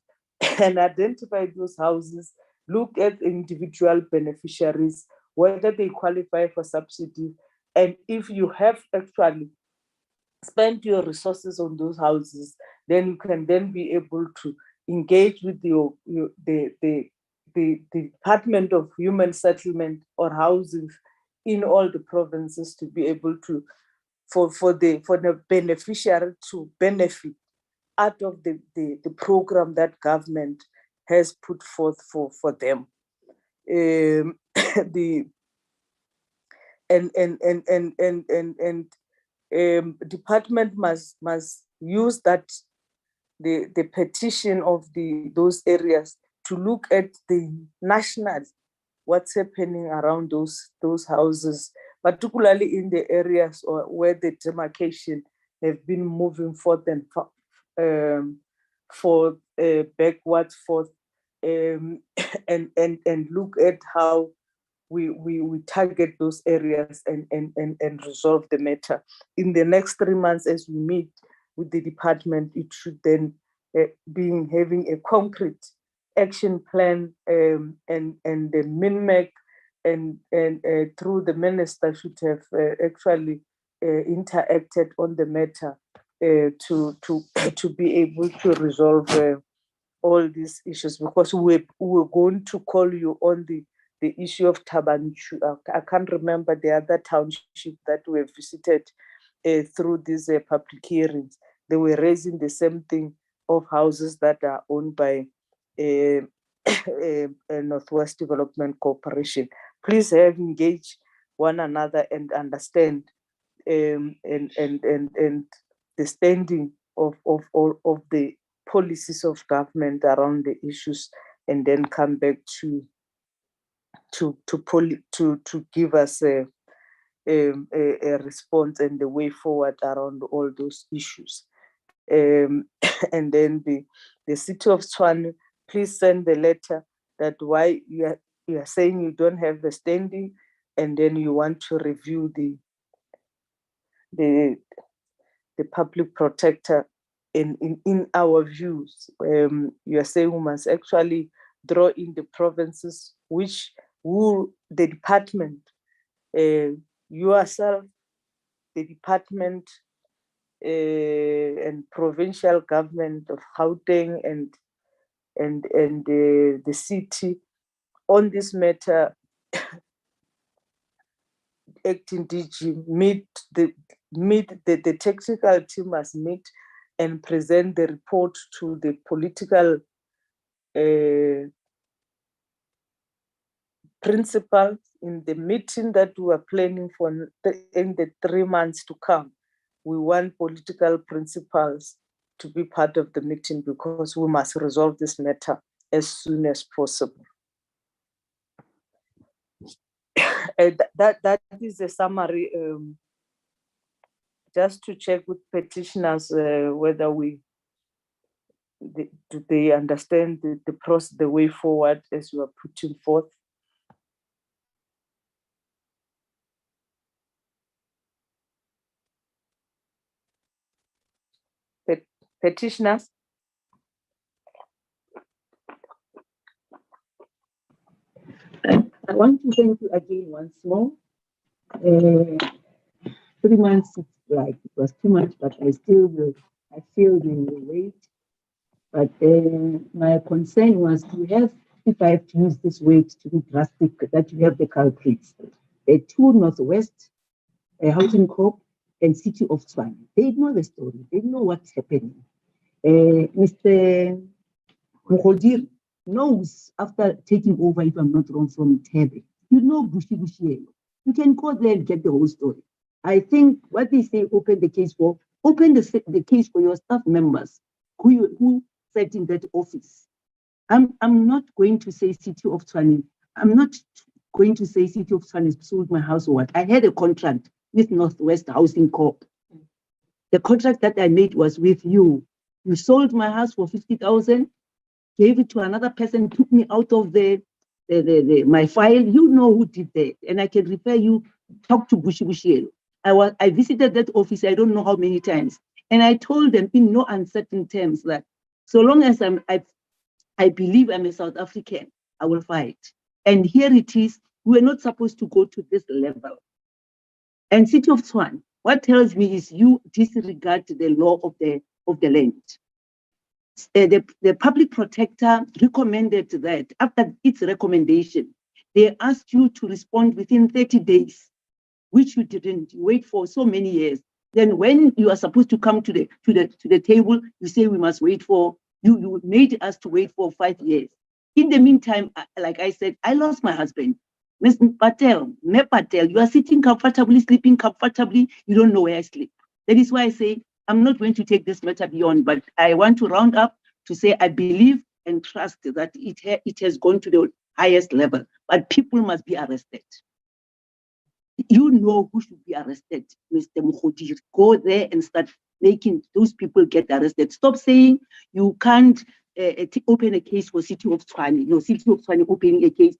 and identify those houses, look at individual beneficiaries, whether they qualify for subsidy. And if you have actually spent your resources on those houses, then you can then be able to engage with the Department of Human Settlement or Housing in all the provinces to be able to, for the beneficiary to benefit out of the program that government has put forth for them. Department must use that the petition of those areas to look at the national, what's happening around those houses, particularly in the areas where the demarcation have been moving forth and backwards forth, and look at how we target those areas and resolve the matter. In the next 3 months, as we meet with the department, it should then be having a concrete action plan, and the MINMEC and through the minister should have actually interacted on the matter to be able to resolve all these issues, because we're going to call you on the issue of Tabanchu. I can't remember the other township that we have visited through these public hearings. They were raising the same thing of houses that are owned by a Northwest Development Corporation. Please have engaged one another and understand and the standing of the policies of government around the issues, and then come back to give us a response and the way forward around all those issues. And then the city of Tshwane, please send the letter that why you are saying you don't have the standing, and then you want to review the public protector. In our views, you are saying we must actually draw in the provinces, which the department, yourself, the department and provincial government of Gauteng and the city on this matter, acting DG, meet the technical team must meet and present the report to the political principals in the meeting that we are planning for in the 3 months to come. We want political principals to be part of the meeting, because we must resolve this matter as soon as possible. That is a summary. Just to check with petitioners whether do they understand the process, the way forward as you are putting forth. Petitioners. I want to thank you again once more. 3 months, it's like it was too much, but I feel the weight. But my concern was to have, if I have to use this weight to be drastic, that you have the culprits. The two Northwest, Housing Corp and City of Tshwane. They know the story. They know what's happening. Mr. Mokhodir knows after taking over, if I'm not wrong, from Tebe. You know Bushi. You can go there and get the whole story. I think what they say, open the case for your staff members who sat in that office. I'm not going to say City of Tshwane. I'm not going to say City of Tshwane sold my house or what. I had a contract with Northwest Housing Corp. The contract that I made was with you. You sold my house for 50,000, gave it to another person, took me out of my file. You know who did that, and I can refer you. Talk to Bushi. I visited that office, I don't know how many times, and I told them in no uncertain terms that so long as I believe I'm a South African, I will fight. And here it is. We're not supposed to go to this level. And City of Tshwane, what tells me is you disregard the law of the land. The public protector recommended that after its recommendation, they asked you to respond within 30 days, which you didn't. You wait for so many years. Then when you are supposed to come to the table, you say we must wait for, you made us to wait for 5 years. In the meantime, like I said, I lost my husband. Ms. Patel, Me Patel, you are sitting comfortably, sleeping comfortably, you don't know where I sleep. That is why I say, I'm not going to take this matter beyond, but I want to round up to say I believe and trust that it has gone to the highest level, but people must be arrested. You know who should be arrested, Mr. Mukhodiri. Go there and start making those people get arrested. Stop saying you can't open a case for City of Tshwane. No, City of Tshwane opening a case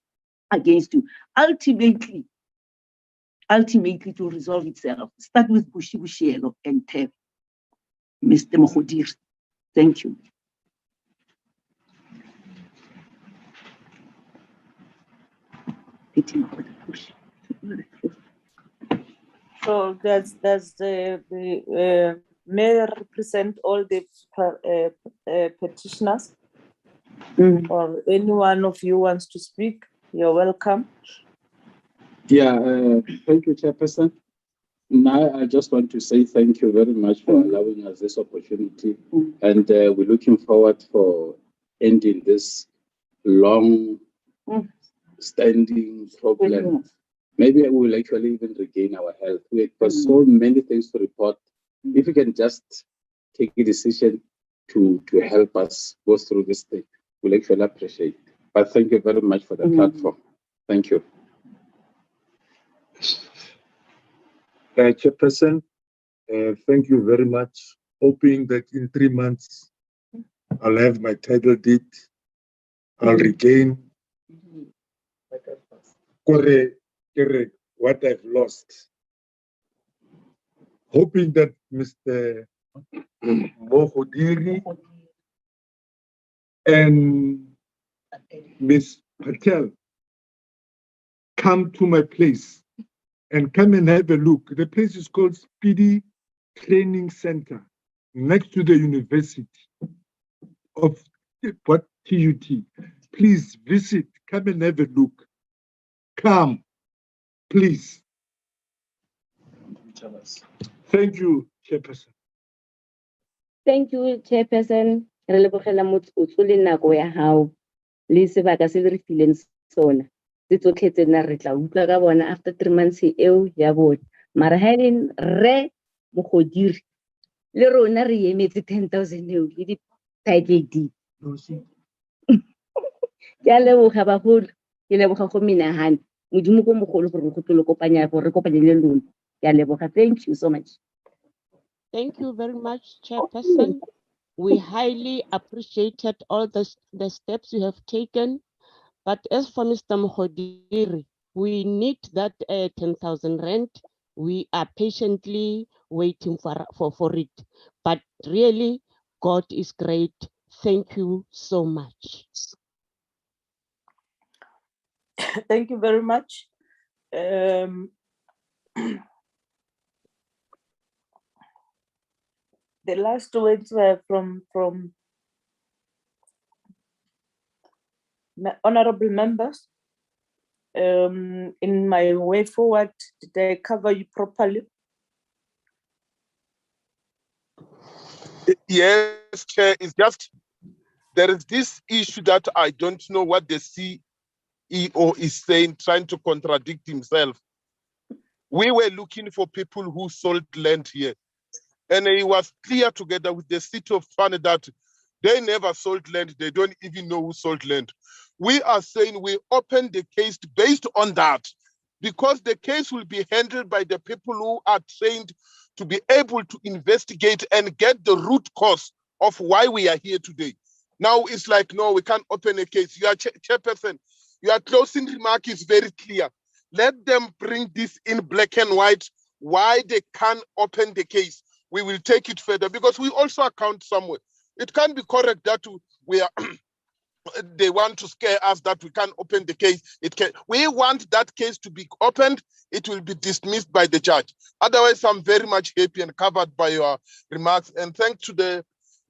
against you. Ultimately to resolve itself. Start with Bushibushiyelo and Teb. Mr. Mukhodiri. Thank you. So does the mayor represent all the petitioners? Or any one of you wants to speak? You're welcome. Yeah, thank you, Chairperson. Now, I just want to say thank you very much for allowing us this opportunity. And we're looking forward for ending this long standing problem. Maybe we will actually even regain our health. We've got so many things to report. If you can just take a decision to help us go through this thing, we'll actually appreciate it. But thank you very much for the platform. Thank you. Chairperson, thank you very much. Hoping that in 3 months, I'll have my title deed. I'll regain what I've lost. Hoping that Mr. Mukhodiri and Ms. Patel come to my place and come and have a look. The place is called Speedy Training Center, next to the University of what TUT. Please visit, come and have a look. Come, please. Thank you, Chairperson. Thank you, Chairperson. Re lebogela motlotlo le nako ya hao le sebaka se re fileng sona. Se tsotlhe tse nna re tla utlwa ka bona after 3 months eo ya bona. Mara ha le re Mukhodiri le rona re emetse 10,000 eo le di title deed. Ke a leboga bagolo, ke leboga go menagane. Modimo ko mogolo gore go tlo le kopanya gore re kopanye le lona. Ke a leboga. Thank you so much. Thank you very much, Chairperson. We highly appreciated all the steps you have taken. But as for Mr. Mukhodiri, we need that 10,000 rand. We are patiently waiting for it. But really, God is great. Thank you so much. Thank you very much. The last words were from honorable members. In my way forward, did I cover you properly? Yes, Chair, it's just, there is this issue that I don't know what the CEO is saying, trying to contradict himself. We were looking for people who sold land here. And it was clear together with the city of Tshwane that they never sold land. They don't even know who sold land. We are saying we open the case based on that, because the case will be handled by the people who are trained to be able to investigate and get the root cause of why we are here today. Now it's like, no, we can't open a case. You are Chairperson, your closing remark is very clear. Let them bring this in black and white, why they can't open the case. We will take it further, because we also account somewhere. It can't be correct that we are they want to scare us that we can't open the case. We want that case to be opened. It will be dismissed by the judge. Otherwise, I'm very much happy and covered by your remarks. And thanks to the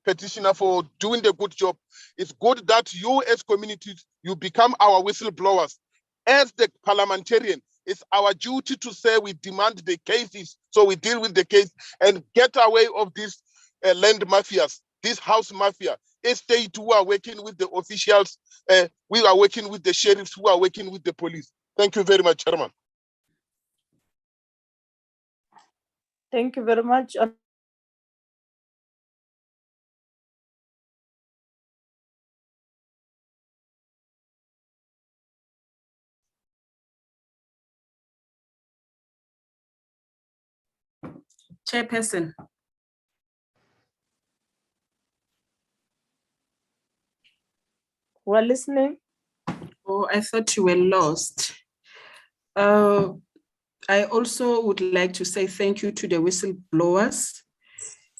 petitioner for doing the good job. It's good that you as communities, you become our whistleblowers. As the parliamentarian, It's our duty to say we demand the cases, so we deal with the case and get away of these land mafias, this house mafia, estate who are working with the officials. We are working with the sheriffs who are working with the police. Thank you very much, Chairman. Thank you very much. Chairperson. We're listening. Oh, I thought you were lost. I also would like to say thank you to the whistleblowers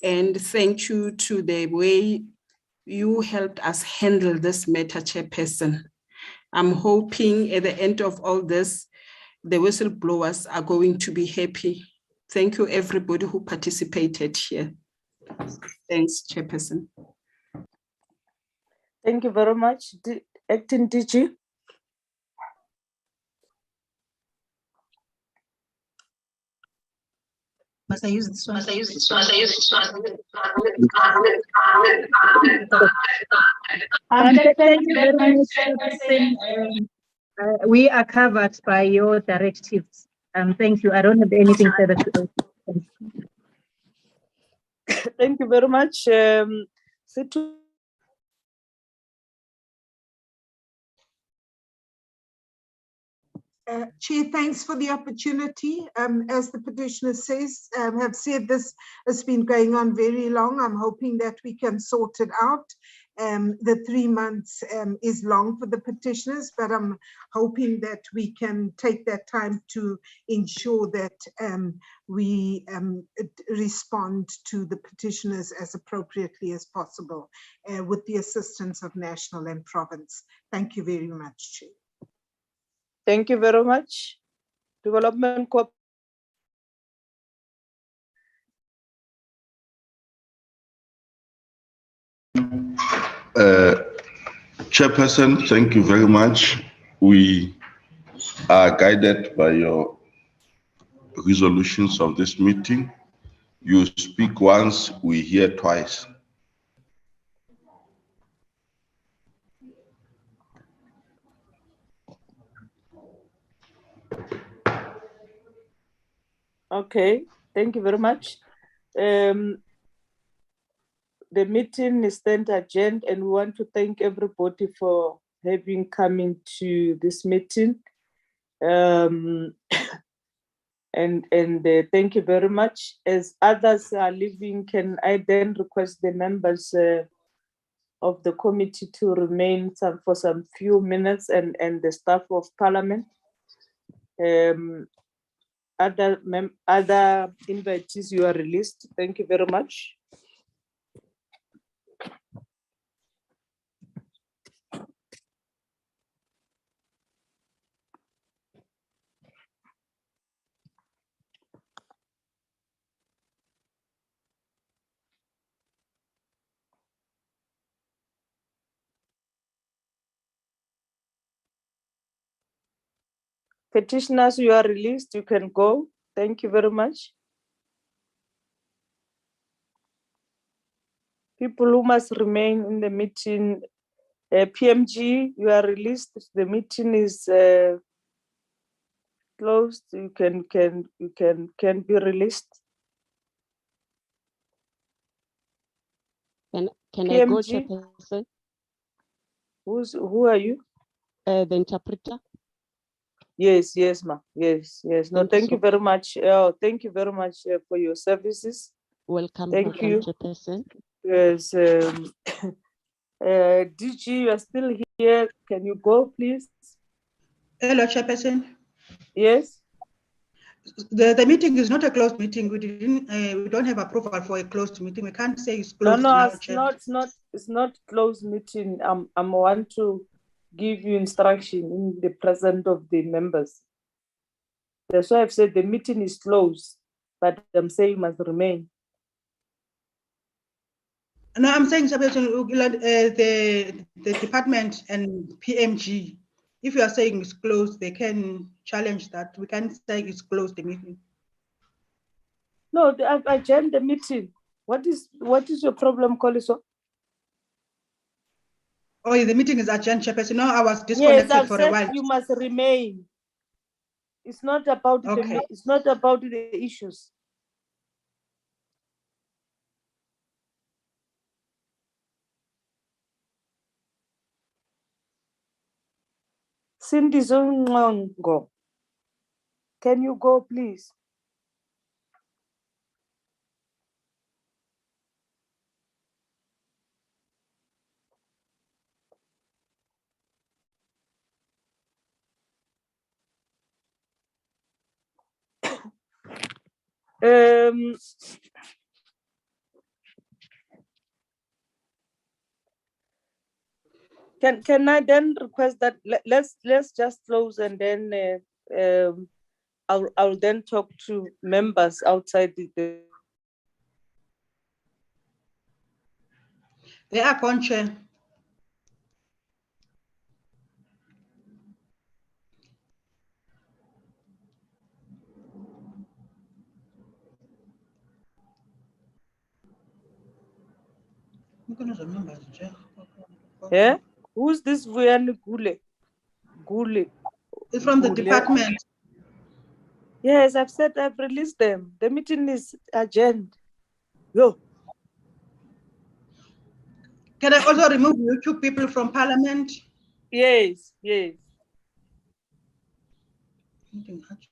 and thank you to the way you helped us handle this matter, Chairperson. I'm hoping at the end of all this, the whistleblowers are going to be happy. Thank you, everybody who participated here. Thanks, Chairperson. Thank you very much, Acting DG. Must I use this one? Thank you very much, Chairperson. We are covered by your directives. Thank you. I don't have anything further to add. Thank you very much. Chair, thanks for the opportunity. As the petitioner says, have said, this has been going on very long. I'm hoping that we can sort it out. The 3 months is long for the petitioners, but I'm hoping that we can take that time to ensure that we respond to the petitioners as appropriately as possible with the assistance of national and province. Thank you very much, Chair. Thank you very much. Development Corp. Chairperson, thank you very much. We are guided by your resolutions of this meeting. You speak once, we hear twice. Okay, thank you very much. The meeting is then adjourned, and we want to thank everybody for having coming to this meeting. And thank you very much. As others are leaving, can I then request the members of the committee to remain for some few minutes, and the staff of Parliament. Other invitees, you are released. Thank you very much. Petitioners, you are released. You can go. Thank you very much. People who must remain in the meeting, PMG, you are released. The meeting is closed. You can be released. Can PMG? I go, Chairperson? Who are you? The interpreter. Yes, ma. Yes. No, thank you very much. Thank you very much for your services. Welcome. Thank you, Chairperson. Yes. DG, you are still here. Can you go, please? Hello, Chairperson. Yes. The meeting is not a closed meeting. We don't have approval for a closed meeting. We can't say it's closed. No, now, it's not closed meeting. I want to give you instruction in the presence of the members. That's why I've said the meeting is closed, but I'm saying must remain. No, I'm saying, Chairperson, the department and PMG If you are saying it's closed, they can challenge that. We can say it's closed, the meeting. No, I adjourned the meeting. What is your problem, Koliso? Oh, the meeting is adjourned, Chairperson. No, I was Yes, disconnected I've for a said while. you must remain. It's not about Okay. it's not about the issues. Cindy Zongongo, can you go, please? Can I then request that let's just close, and then I'll then talk to members outside the They are gone, Chair. Yeah, who's this Vuyani Gule? Gule. It's from the Gule. department. Yes, I've said I've released them. The meeting is adjourned. Yo. Can I also remove you two people from Parliament? Yes, yes. Meeting adjourned.